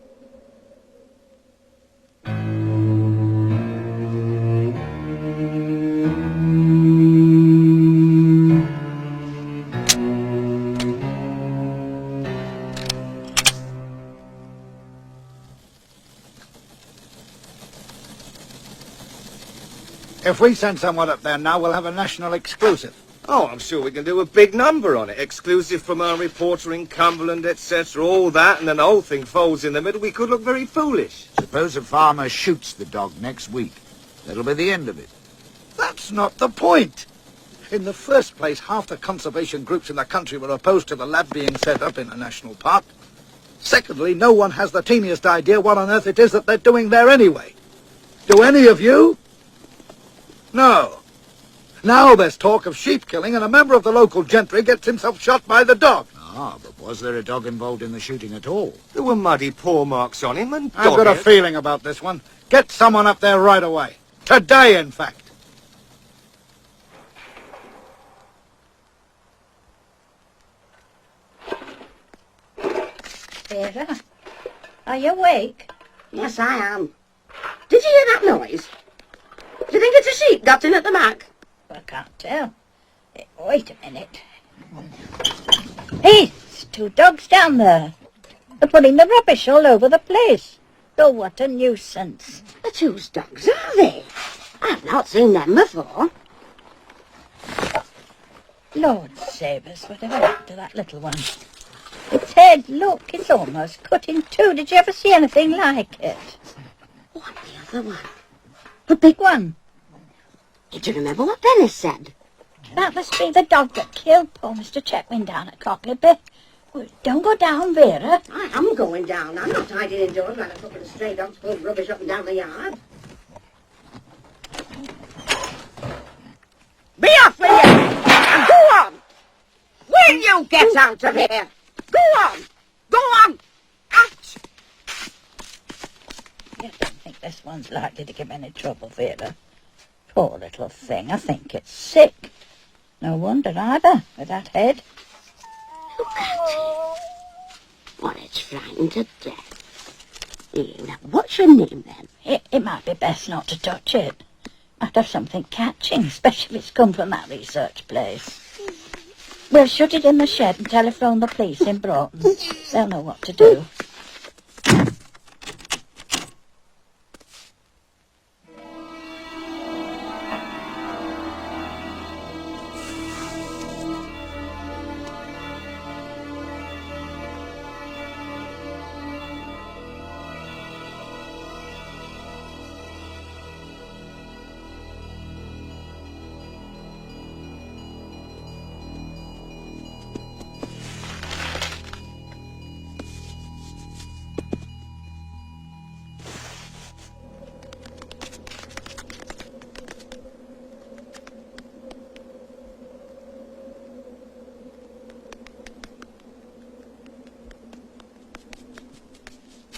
If we send someone up there now, we'll have a national exclusive. Oh, I'm sure we can do a big number on it. Exclusive from our reporter in Cumberland, etc., all that, and then the whole thing folds in the middle. We could look very foolish. Suppose a farmer shoots the dog next week. That'll be the end of it. That's not the point. In the first place, half the conservation groups in the country were opposed to the lab being set up in a national park. Secondly, no one has the teeniest idea what on earth it is that they're doing there anyway. Do any of you? No. Now there's talk of sheep killing, and a member of the local gentry gets himself shot by the dog. Ah, but was there a dog involved in the shooting at all? There were muddy paw marks on him and I've got a feeling about this one. Get someone up there right away. Today, in fact. Vera, are you awake? Yes, I am. Did you hear that noise? Do you think it's a sheep got in at the back? I can't tell. Wait a minute. Hey, there's two dogs down there. They're putting the rubbish all over the place. Oh, what a nuisance. Whose dogs are they? I've not seen them before. Lord save us, whatever happened to that little one? Its head, look, it's almost cut in two. Did you ever see anything like it? What, the other one? The big one. Do you remember what Dennis said? That must be the dog that killed poor Mr. Chetwin down at Cockleby. Don't go down, Vera. I am going down. I'm not hiding indoors like a couple of stray dogs pulled rubbish up and down the yard. Be off with you! Go on! Will you get out of here? Go on! Go on! Out! I don't think this one's likely to give any trouble, Vera. Poor little thing. I think it's sick. No wonder either, with that head. Look at it. What, it's frightened to death. Now, what's your name, then? It might be best not to touch it. Might have something catching, especially if it's come from that research place. We'll shut it in the shed and telephone the police in Broughton. They'll know what to do.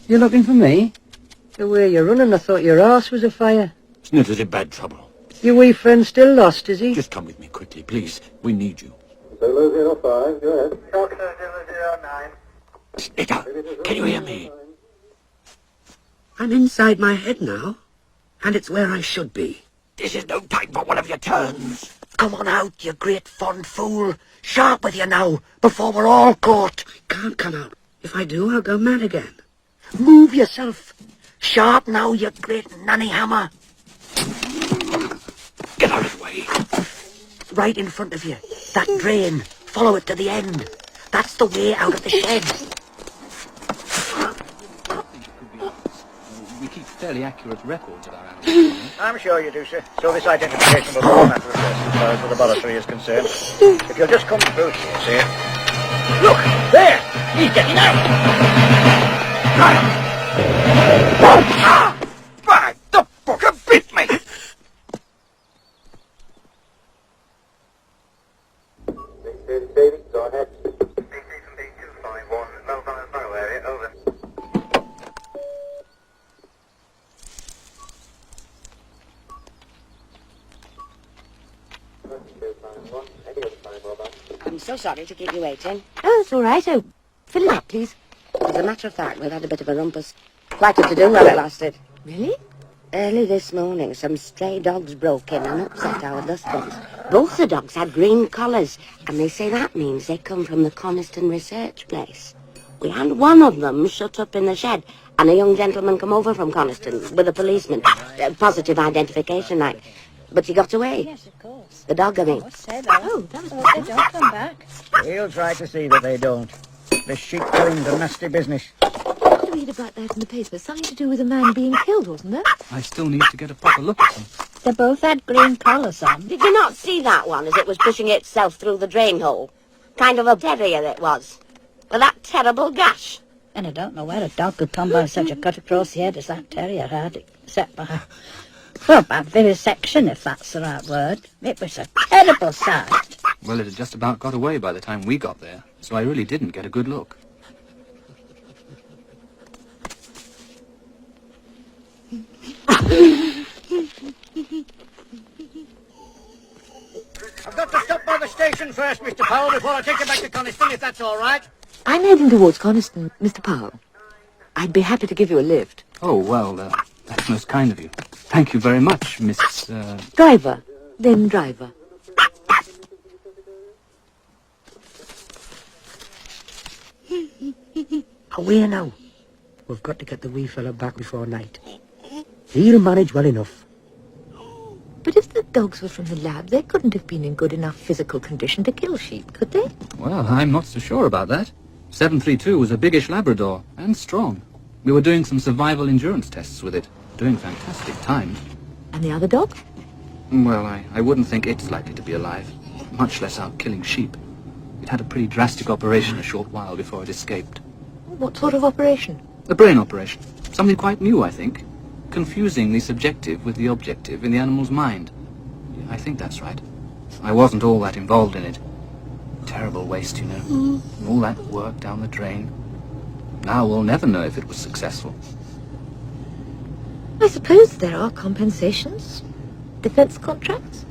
You looking for me? The way you're running, I thought your arse was afire. Snitter's in bad trouble. Your wee friend still lost, is he? Just come with me quickly, please. We need you. Zulu 05, go ahead. Doctor 009. Snitter, can you hear me? I'm inside my head now, and it's where I should be. This is no time for one of your turns. Come on out, you great fond fool. Sharp with you now, before we're all caught. I can't come out. If I do, I'll go mad again. Move yourself. Sharp now, you great nanny hammer. Get out of the way. Right in front of you. That drain. Follow it to the end. That's the way out of the shed. We keep fairly accurate records of our animals. I'm sure you do, sir. So this identification will be a matter of first as far as the laboratory is concerned. If you'll just come through here, sir. Look! There! He's getting out! Ah! By the fucker bit me! David, go ahead. B251, mobile borough area, over. I'm so sorry to keep you waiting. Oh, it's all right. Oh, fill it up, please. As a matter of fact, we've had a bit of a rumpus. Quite a to-do while it lasted. Really? Early this morning, some stray dogs broke in and upset our dustbins. Both the dogs had green collars, and they say that means they come from the Coniston research place. We had one of them shut up in the shed, and a young gentleman come over from Coniston with a policeman. Positive identification, like. But he got away. Yes, of course. The dog, I mean. Oh, that was they don't come back. We'll try to see that they don't. The sheep killing's a nasty business. I read about that in the paper. Something to do with a man being killed, wasn't there? I still need to get a proper look at them. They both had green collars on. Did you not see that one as it was pushing itself through the drain hole? Kind of a terrier it was. With that terrible gash. And I don't know where a dog could come by such a cut across the head as that terrier had, except by... Well, by vivisection, if that's the right word. It was a terrible sight. Well, it had just about got away by the time we got there, so I really didn't get a good look. I've got to stop by the station first, Mr. Powell, before I take you back to Coniston, if that's all right. I'm heading towards Coniston, Mr. Powell. I'd be happy to give you a lift. Oh, well, that's most kind of you. Thank you very much, Miss... Driver. Then driver. Away now. We've got to get the wee fella back before night. He'll manage well enough. But if the dogs were from the lab, they couldn't have been in good enough physical condition to kill sheep, could they? Well, I'm not so sure about that. 732 was a biggish Labrador, and strong. We were doing some survival endurance tests with it, doing fantastic times. And the other dog? Well, I wouldn't think it's likely to be alive, much less out killing sheep. It had a pretty drastic operation a short while before it escaped. What sort of operation? A brain operation. Something quite new, I think. Confusing the subjective with the objective in the animal's mind. I think that's right. I wasn't all that involved in it. Terrible waste, you know. All that work down the drain. Now we'll never know if it was successful. I suppose there are compensations. Defense contracts.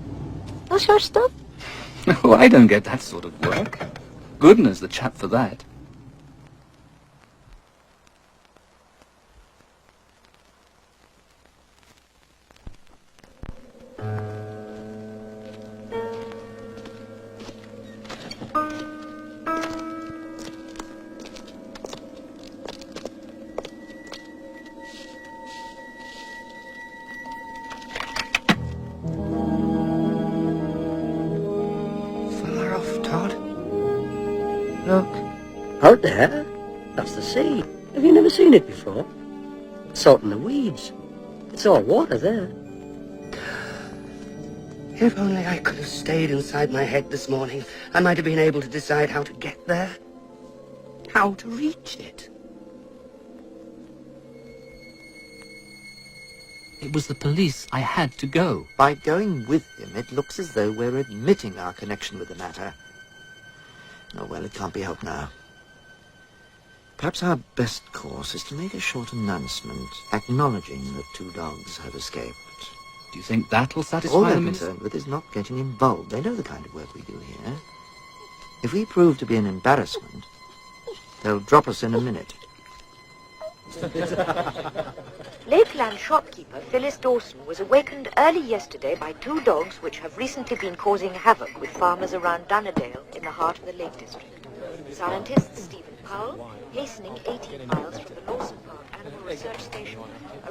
That sort of stuff. Oh, I don't get that sort of work. Goodness, the chap for that. Out there? That's the sea. Have you never seen it before? Salt in the weeds. It's all water there. If only I could have stayed inside my head this morning, I might have been able to decide how to get there. How to reach it. It was the police. I had to go. By going with him, it looks as though we're admitting our connection with the matter. Oh, well, it can't be helped now. Perhaps our best course is to make a short announcement acknowledging that 2 dogs have escaped. Do you think that'll satisfy All them? they're concerned with is not getting involved. They know the kind of work we do here. If we prove to be an embarrassment, they'll drop us in a minute. Town shopkeeper, Phyllis Dawson, was awakened early yesterday by two dogs which have recently been causing havoc with farmers around Dunnerdale in the heart of the Lake District. Scientist Stephen Powell, hastening 18 miles from the Lawson Park Animal Research Station,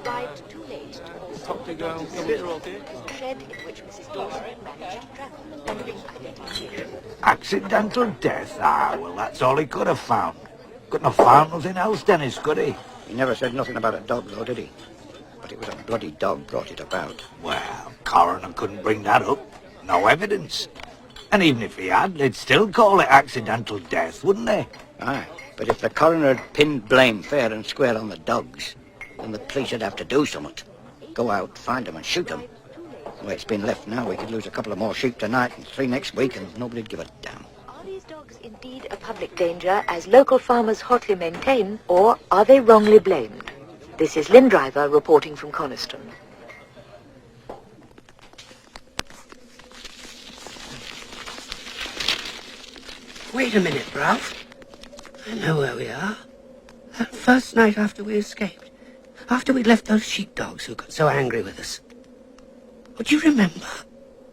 arrived too late to halt the dogs' the shed in which Mrs. Dawson had managed to travel, pending identification. Accidental death? Ah, well, that's all he could have found. Couldn't have found nothing else, Dennis, could he? He never said nothing about a dog, though, did he? But it was a bloody dog brought it about. Well, coroner couldn't bring that up. No evidence. And even if he had, they'd still call it accidental death, wouldn't they? Aye, but if the coroner had pinned blame fair and square on the dogs, then the police would have to do something. Go out, find them and shoot them. The way it's been left now, we could lose a couple of more sheep tonight and 3 next week and nobody'd give a damn. Are these dogs indeed a public danger, as local farmers hotly maintain, or are they wrongly blamed? This is Lynn Driver reporting from Coniston. Wait a minute, Ralph. I know where we are. That first night after we escaped. After we'd left those sheepdogs who got so angry with us. Would you remember?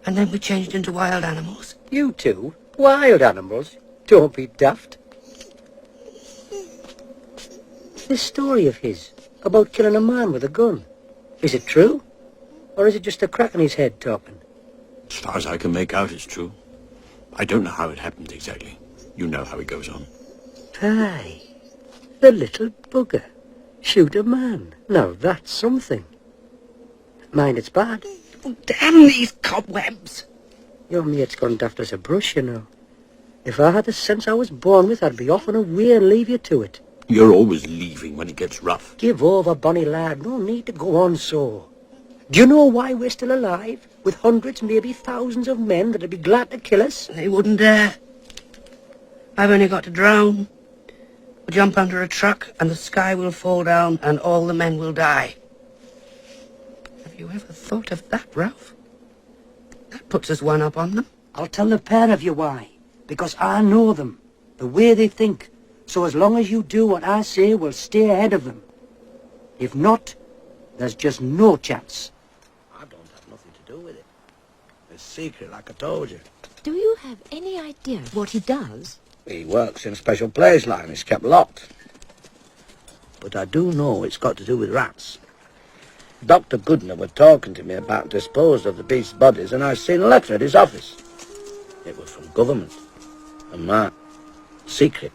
And then we changed into wild animals. You two? Wild animals? Don't be daft. This story of his, about killing a man with a gun, is it true? Or is it just a crack in his head talking? As far as I can make out, it's true. I don't know how it happened exactly. You know how it goes on. Aye, the little bugger. Shoot a man. Now that's something. Mind it's bad. Oh, damn these cobwebs. Your mate's gone daft as a brush, you know. If I had the sense I was born with, I'd be off and away and leave you to it. You're always leaving when it gets rough. Give over, bonny lad. No need to go on so. Do you know why we're still alive? With hundreds, maybe thousands of men that'd be glad to kill us? They wouldn't dare. I've only got to drown. We'll jump under a truck and the sky will fall down and all the men will die. Have you ever thought of that, Ralph? That puts us one up on them. I'll tell the pair of you why. Because I know them. The way they think. So as long as you do what I say, we'll stay ahead of them. If not, there's just no chance. I don't have nothing to do with it. It's secret, like I told you. Do you have any idea what he does? He works in a special place line. It's kept locked. But I do know it's got to do with rats. Dr. Goodner was talking to me about disposal of the beast's bodies, and I seen a letter at his office. It was from government. And that, secret.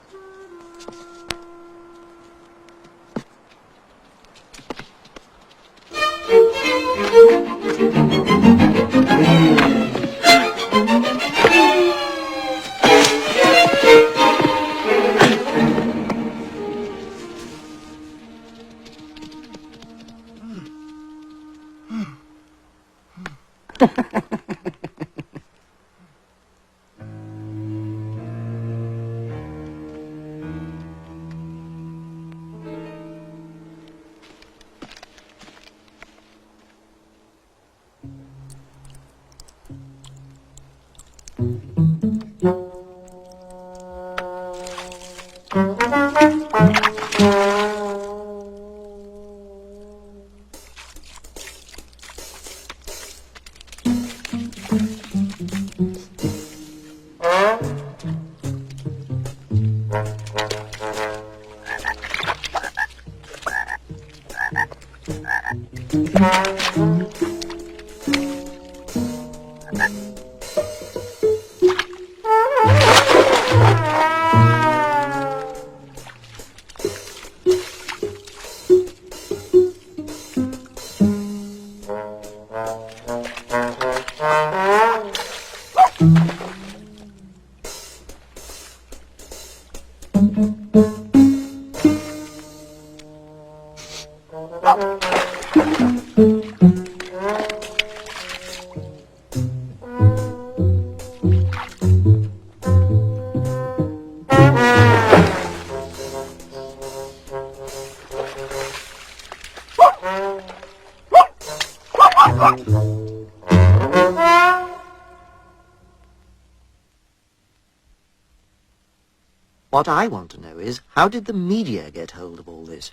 What I want to know is, how did the media get hold of all this?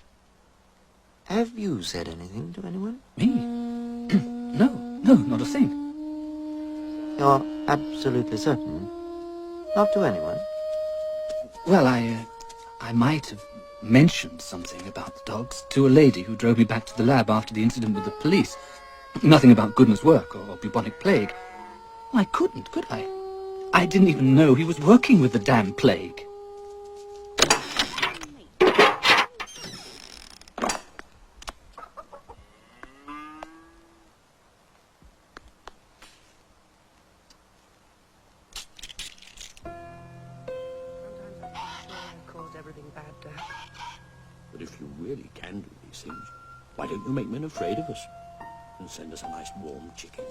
Have you said anything to anyone? Me? No, not a thing. You're absolutely certain? Not to anyone? Well, I might have mentioned something about the dogs to a lady who drove me back to the lab after the incident with the police. Nothing about goodness work or bubonic plague. I couldn't, could I? I didn't even know he was working with the damn plague. But if you really can do these things, why don't you make men afraid of us and send us a nice warm chicken?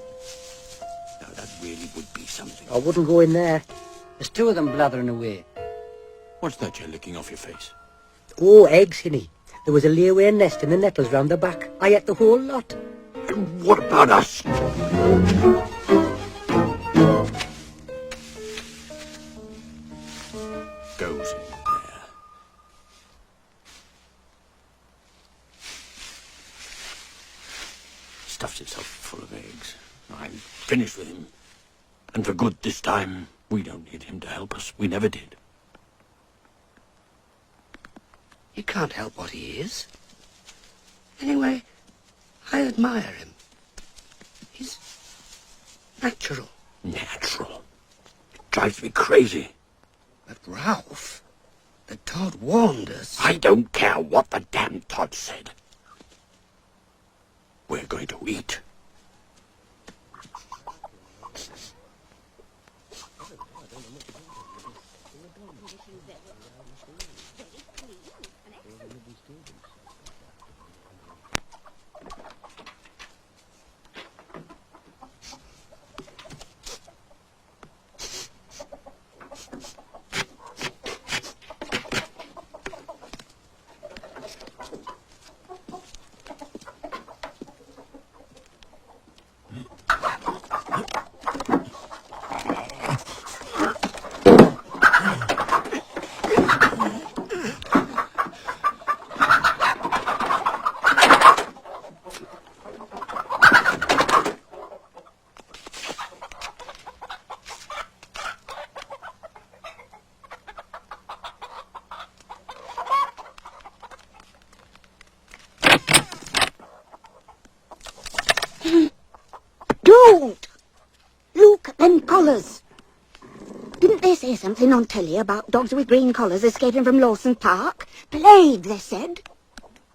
Now, that really would be something. I wouldn't go in there. There's two of them blathering away. What's that you're licking off your face? Oh, eggs, Hinny. There was a layaway nest in the nettles round the back. I ate the whole lot. And what about us? Goes in there. Stuffs itself full of eggs. I'm finished with him. And for good this time. We don't need him to help us. We never did. You can't help what he is. Anyway, I admire him. He's natural. Natural? It drives me crazy. But Ralph, the Todd warned us. I don't care what the damn Todd said. We're going to eat. Don't! Look at them collars. Didn't they say something on telly about dogs with green collars escaping from Lawson Park? Plague, they said.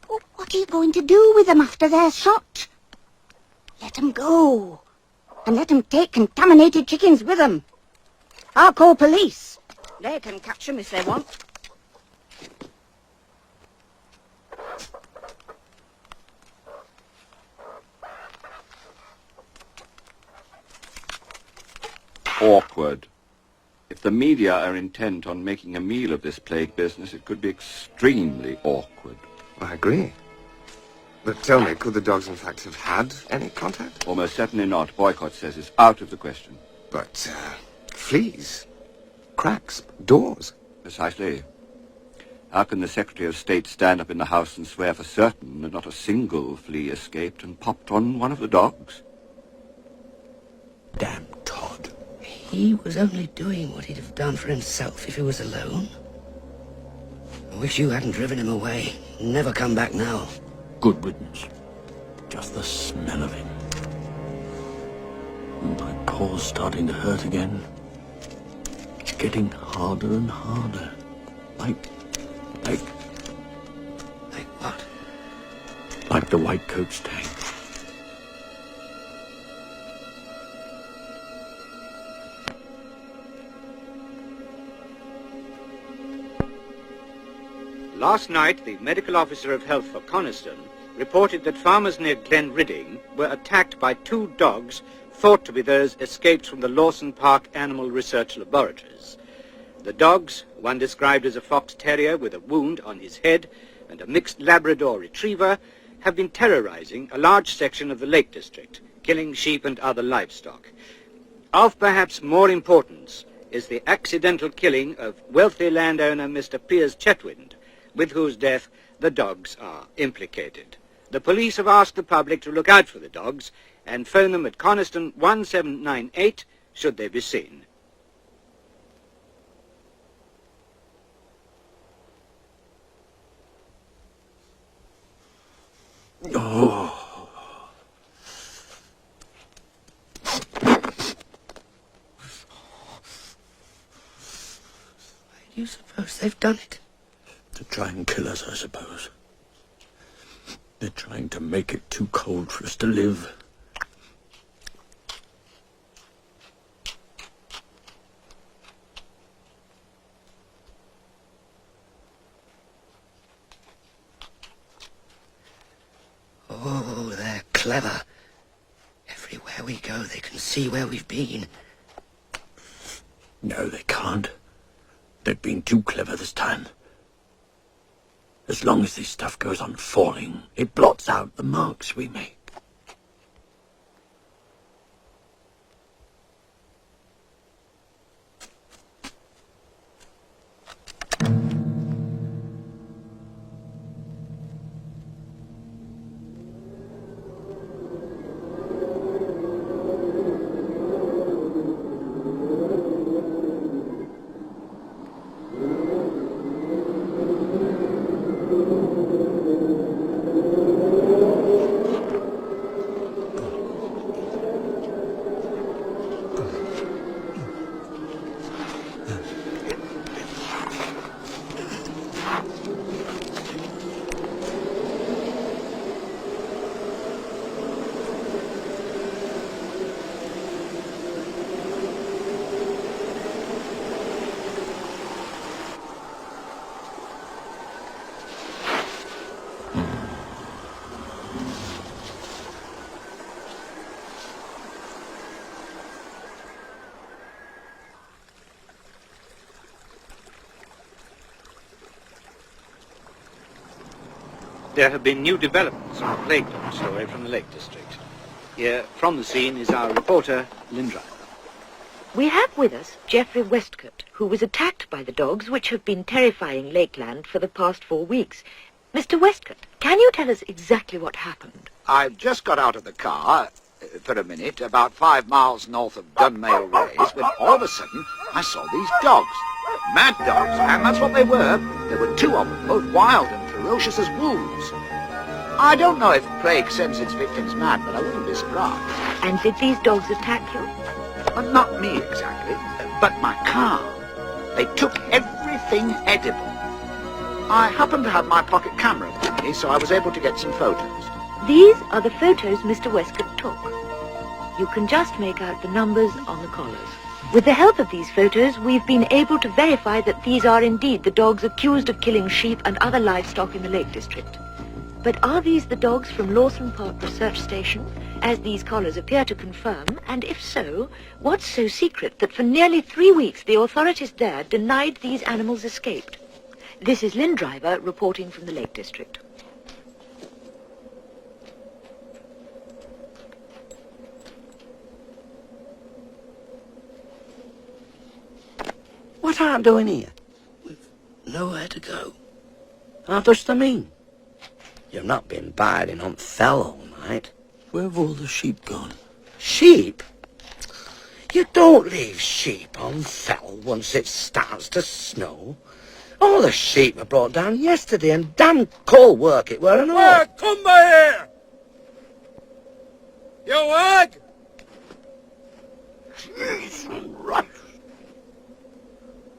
What are you going to do with them after they're shot? Let them go. And let them take contaminated chickens with them. I'll call police. They can catch them if they want. Awkward. If the media are intent on making a meal of this plague business, it could be extremely awkward. I agree. But tell me, could the dogs in fact have had any contact? Almost certainly not. Boycott says it's out of the question. But, fleas, cracks, doors. Precisely. How can the Secretary of State stand up in the House and swear for certain that not a single flea escaped and popped on one of the dogs? Damn Todd. He was only doing what he'd have done for himself if he was alone. I wish you hadn't driven him away. Never come back now. Good riddance. Just the smell of him. My paw's starting to hurt again. It's getting harder and harder. Like what? Like the White Coat's tank. Last night, the medical officer of health for Coniston reported that farmers near Glen Ridding were attacked by two dogs thought to be those escaped from the Lawson Park Animal Research Laboratories. The dogs, one described as a fox terrier with a wound on his head and a mixed Labrador retriever, have been terrorizing a large section of the Lake District, killing sheep and other livestock. Of perhaps more importance is the accidental killing of wealthy landowner Mr. Piers Chetwynd, with whose death the dogs are implicated. The police have asked the public to look out for the dogs and phone them at Coniston 1798 should they be seen. Oh. Why do you suppose they've done it? To try and kill us, I suppose. They're trying to make it too cold for us to live. Oh, they're clever. Everywhere we go, they can see where we've been. No, they can't. They've been too clever this time. As long as this stuff goes on falling, it blots out the marks we make. There have been new developments on the plague dog story from the Lake District. Here, from the scene, is our reporter, Lynn Driver. We have with us Geoffrey Westcott, who was attacked by the dogs which have been terrifying Lakeland for the past 4 weeks. Mr. Westcott, can you tell us exactly what happened? I just got out of the car, for a minute, about 5 miles north of Dunmail Race, when all of a sudden I saw these dogs. Mad dogs, and that's what they were. There were 2 of them, both wild and ferocious as wolves. I don't know if plague sends its victims mad, but I wouldn't be surprised. And did these dogs attack you? But not me exactly, but my car. They took everything edible. I happened to have my pocket camera with me, so I was able to get some photos. These are the photos Mr. Westcott took. You can just make out the numbers on the collars. With the help of these photos, we've been able to verify that these are indeed the dogs accused of killing sheep and other livestock in the Lake District. But are these the dogs from Lawson Park Research Station, as these collars appear to confirm? And if so, what's so secret that for nearly 3 weeks the authorities there denied these animals escaped? This is Lynn Driver reporting from the Lake District. What are you doing here? Nowhere to go. How does that mean? You've not been biding on Fell all night. Where have all the sheep gone? Sheep? You don't leave sheep on Fell once it starts to snow. All the sheep were brought down yesterday, and damn cold work it were and all. Come by here! You what? Right.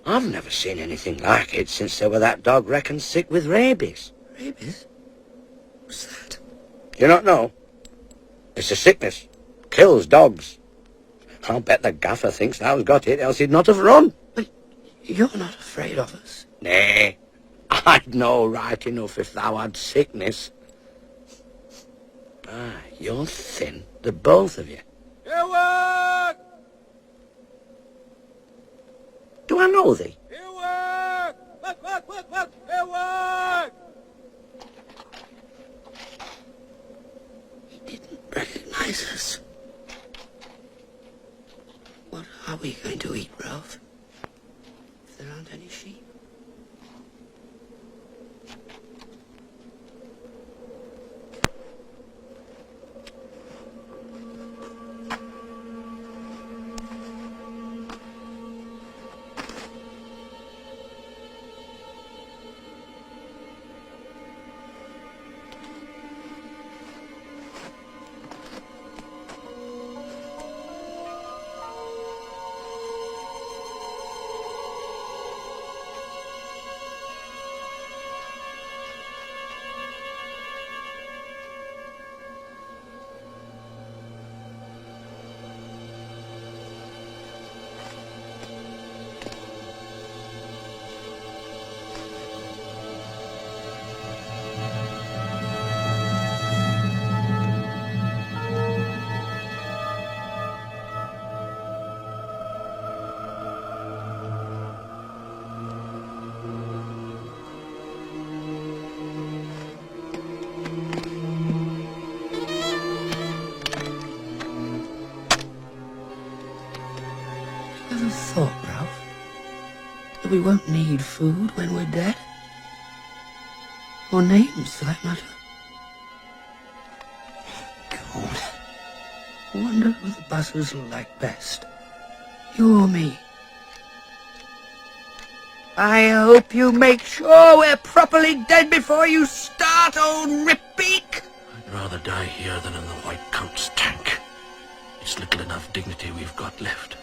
I've never seen anything like it since there were that dog reckoned sick with rabies. Rabies? What's that? You not know? It's a sickness. Kills dogs. I'll bet the gaffer thinks thou's got it, else he'd not have run. But you're not afraid of us? Nay, I'd know right enough if thou had sickness. Ah, you're thin, the both of you. Ewan! Do I know thee? Ewan! Look! Ewan! He didn't recognize us. What are we going to eat, Ralph? If there aren't any sheep? we won't need food when we're dead. Or names, for that matter. God. I wonder who the buzzers will like best. You or me? I hope you make sure we're properly dead before you start, old Ripbeak. I'd rather die here than in the White Coat's tank. It's little enough dignity we've got left.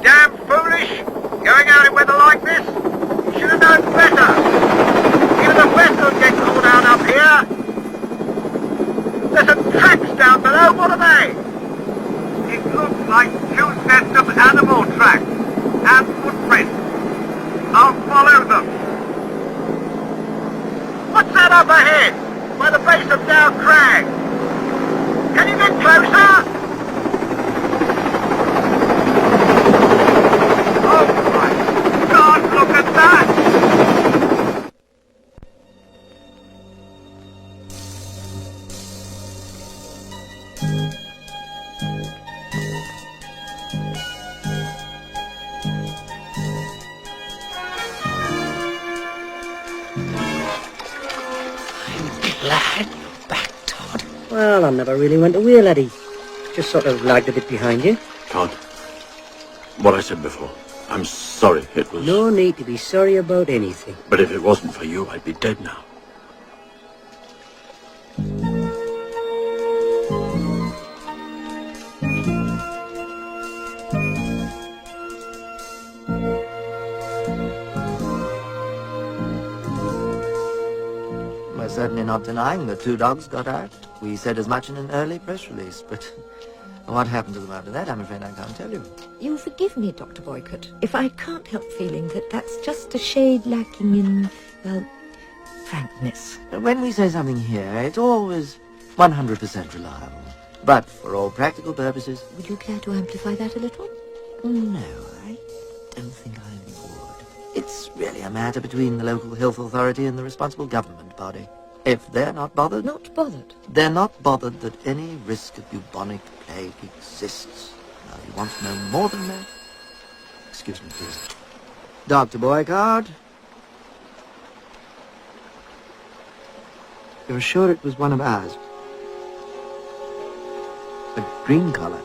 Damn foolish! Going out in weather like this? You should have known better! Even the vessels get caught out up here! There's some tracks down below, what are they? It looks like 2 sets of animal tracks and footprints. I'll follow them. What's that up ahead? By the base of Dow Crag? Can you get closer? Look at that! Glad you're back, Todd. Well, I never really went away, laddie. Just sort of lagged a bit behind you. Todd, what I said before. I'm sorry, it was... No need to be sorry about anything. But if it wasn't for you, I'd be dead now. We're certainly not denying that 2 dogs got out. We said as much in an early press release, but what happened to them after that, I'm afraid I can't tell you. You'll forgive me, Dr. Boycott, if I can't help feeling that that's just a shade lacking in, well, frankness. When we say something here, it's always 100% reliable. But for all practical purposes... Would you care to amplify that a little? No, I don't think I would. It's really a matter between the local health authority and the responsible government body. If they're not bothered... Not bothered? They're not bothered that any risk of bubonic plague exists. Now, if you want to know more than that... Excuse me, please. Dr. Boycott? You're sure it was one of ours? A green collar?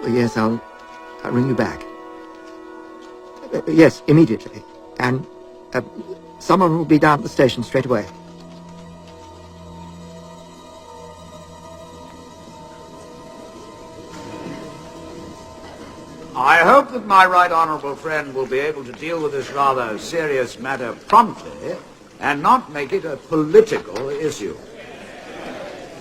Yes, I'll ring you back. Yes, immediately. And someone will be down at the station straight away. I hope that my right honourable friend will be able to deal with this rather serious matter promptly and not make it a political issue.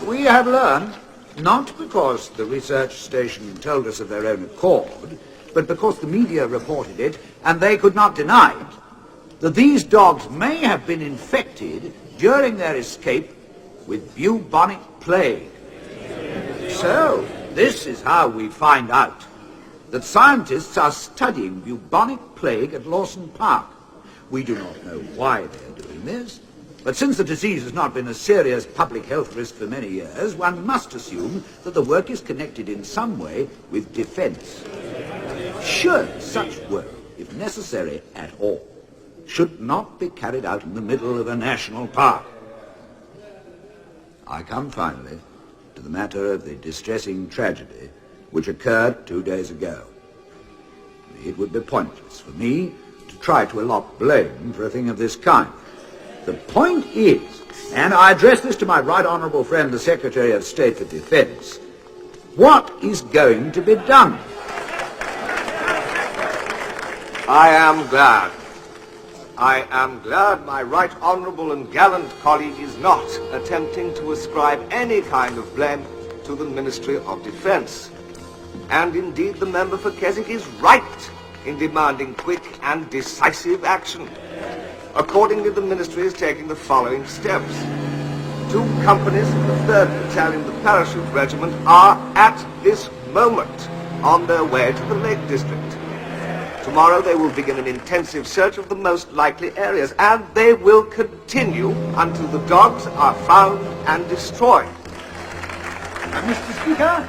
We have learned, not because the research station told us of their own accord, but because the media reported it and they could not deny it, that these dogs may have been infected during their escape with bubonic plague. So, this is how we find out that scientists are studying bubonic plague at Lawson Park. We do not know why they are doing this, but since the disease has not been a serious public health risk for many years, one must assume that the work is connected in some way with defense. Should such work, if necessary at all, should not be carried out in the middle of a national park. I come finally to the matter of the distressing tragedy which occurred 2 days ago. It would be pointless for me to try to allot blame for a thing of this kind. The point is, and I address this to my right honourable friend, the Secretary of State for Defence, what is going to be done? I am glad I am glad my right honourable and gallant colleague is not attempting to ascribe any kind of blame to the Ministry of Defence. And indeed the member for Keswick is right in demanding quick and decisive action. Accordingly, the Ministry is taking the following steps. 2 companies of the 3rd Battalion, the Parachute Regiment, are at this moment on their way to the Lake District. Tomorrow they will begin an intensive search of the most likely areas, and they will continue until the dogs are found and destroyed. Mr. Speaker,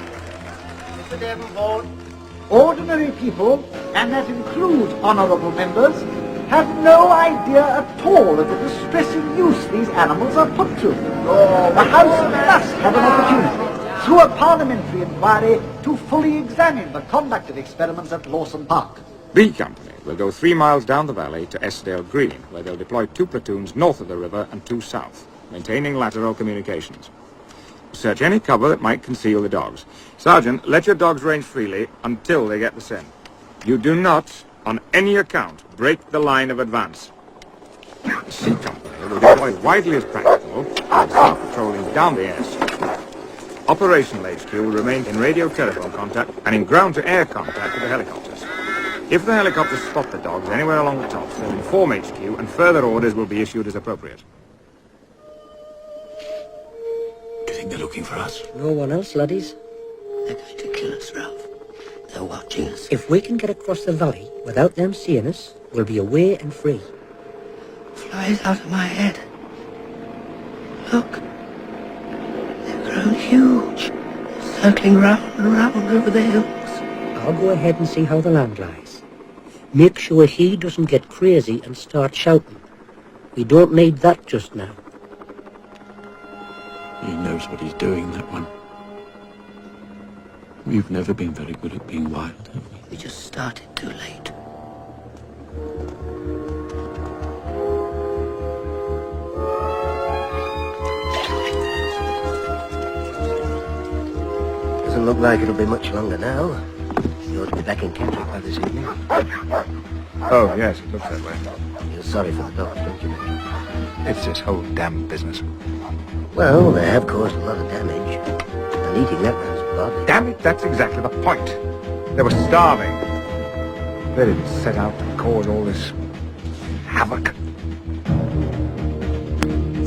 Mr. Davenport, ordinary people, and that includes honourable members, have no idea at all of the distressing use these animals are put to. The House must have an opportunity, through a parliamentary inquiry, to fully examine the conduct of experiments at Lawson Park. B Company will go 3 miles down the valley to Esdale Green, where they'll deploy 2 platoons north of the river and 2 south, maintaining lateral communications. Search any cover that might conceal the dogs. Sergeant, let your dogs range freely until they get the scent. You do not, on any account, break the line of advance. C Company will deploy widely as practicable and start patrolling down the air. Operational HQ will remain in radio telephone contact and in ground-to-air contact with the helicopters. If the helicopters spot the dogs anywhere along the tops, they'll inform HQ and further orders will be issued as appropriate. Do you think they're looking for us? No one else, laddies. They're going to kill us, Ralph. They're watching us. If we can get across the valley without them seeing us, we'll be away and free. Flies out of my head. Look. They've grown huge. Circling round and round over the hills. I'll go ahead and see how the land lies. Make sure he doesn't get crazy and start shouting. We don't need that just now. He knows what he's doing, that one. We've never been very good at being wild, have we? We just started too late. Doesn't look like it'll be much longer now. You ought to be back in Keswick by this evening. Oh, yes, it looks that way. You're sorry for the dogs, don't you? It's this whole damn business. Well, they have caused a lot of damage. And eating that man's blood. Damn it, that's exactly the point. They were starving. They didn't set out to cause all this havoc.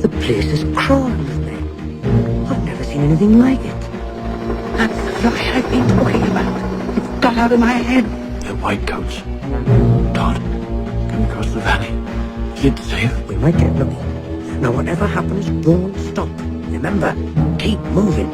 The place is crawling with men. I've never seen anything like it. That's the fly I've been talking about. It's got out of my head. They're whitecoats. Todd, come across the valley. Is it safe? We might get lucky. Now, whatever happens, don't stop. Remember, keep moving.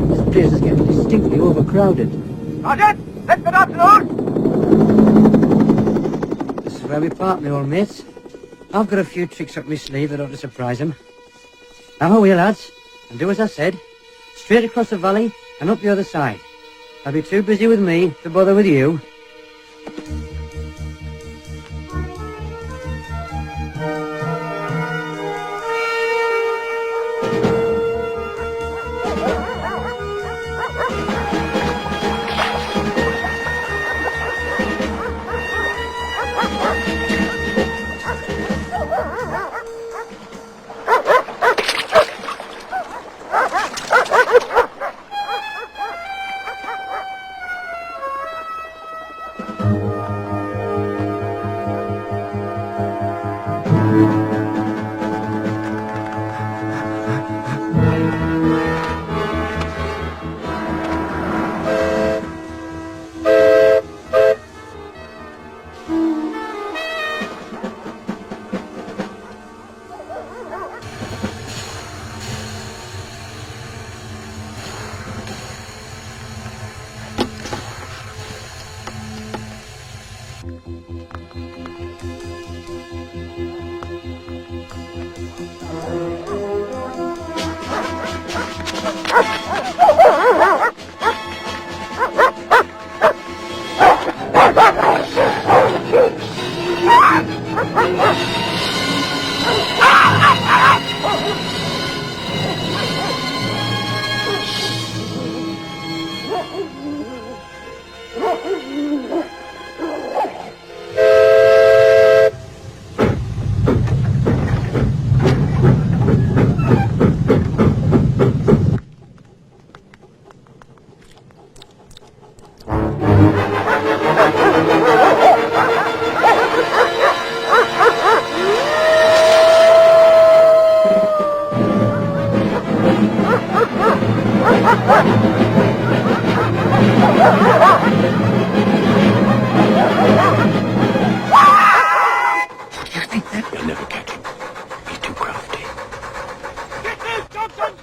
This place is getting distinctly overcrowded. Sergeant, let's get out to those! This is where we park, my old mates. I've got a few tricks up my sleeve that ought to surprise them. Now away, lads, and do as I said. Straight across the valley and up the other side. I'll be too busy with me to bother with you.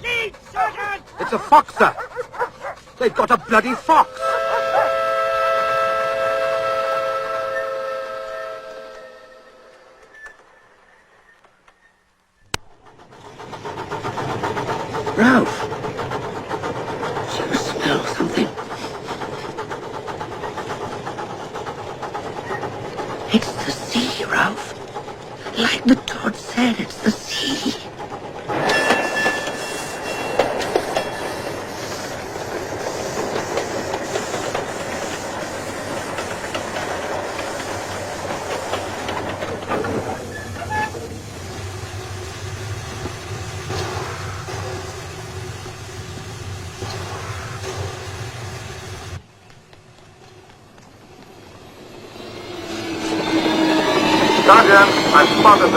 Lead, Sergeant! It's a fox, sir. They've got a bloody fox. Ralph! Do you smell something? It's the sea, Ralph. Like the Todd said, it's the sea. Sergeant, I've spotted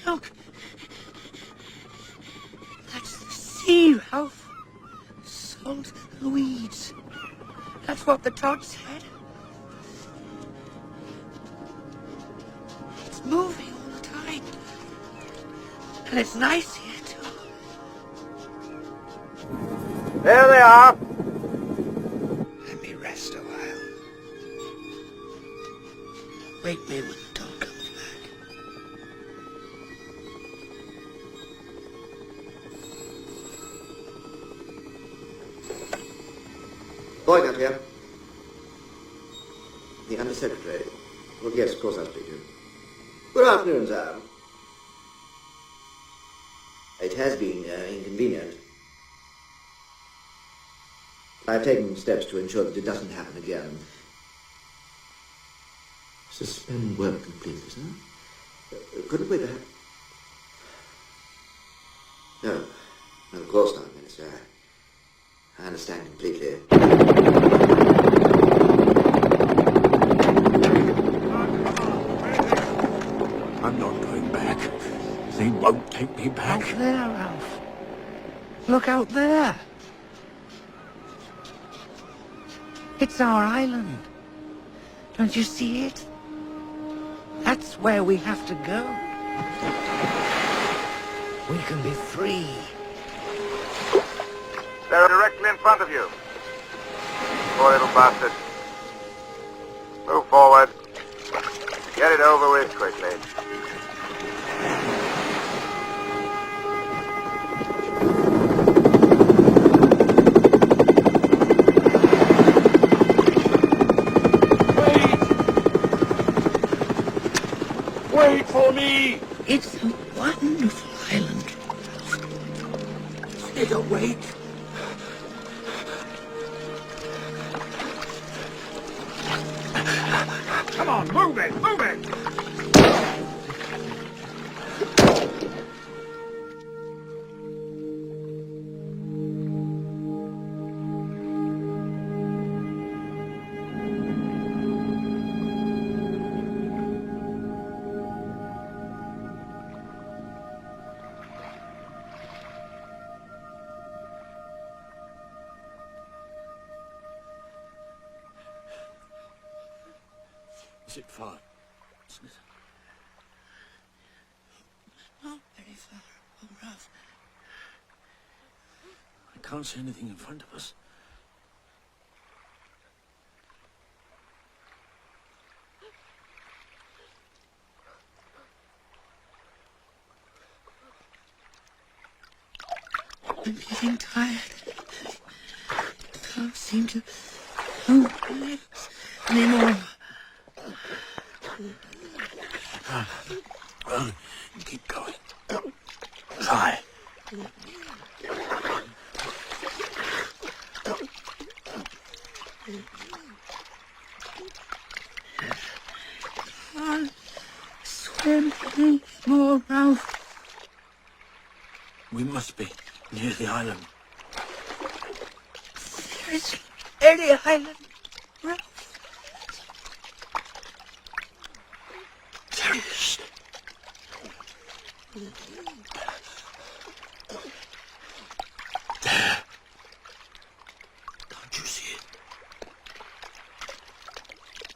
Look. That's the sea, Ralph. Salt and weeds. That's what the Todd said. It's moving all the time. And it's nice here, too. There they are. Let me rest a while. Wake me when the dog comes back. Boyd up here. The Undersecretary. Well, yes, of course I'll speak to him. Good afternoon, sir. It has been inconvenient. I've taken steps to ensure that it doesn't happen again. Suspend work completely, sir? Couldn't we perhaps... No, of course not, Minister. I understand completely. I'm not going back. They won't take me back. Out there, Ralph. Look out there. It's our island. Don't you see it? That's where we have to go. We can be free. They're directly in front of you. Poor little bastard. Move forward. Get it over with quickly. Wait for me! It's a wonderful island. Stay awake. Come on, move it, move it! Is it far? Not very far. Oh, Ralph. I can't see anything in front of us. I'm getting tired. I can't seem to move my legs anymore. Well, keep going. Try. Can't swim anymore, Ralph. We must be near the island. Seriously, any island, Ralph? There it is. There. Can't you see it?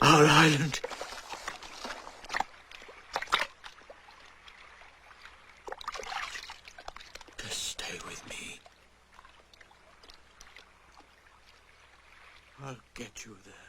Our island. Just stay with me. I'll get you there.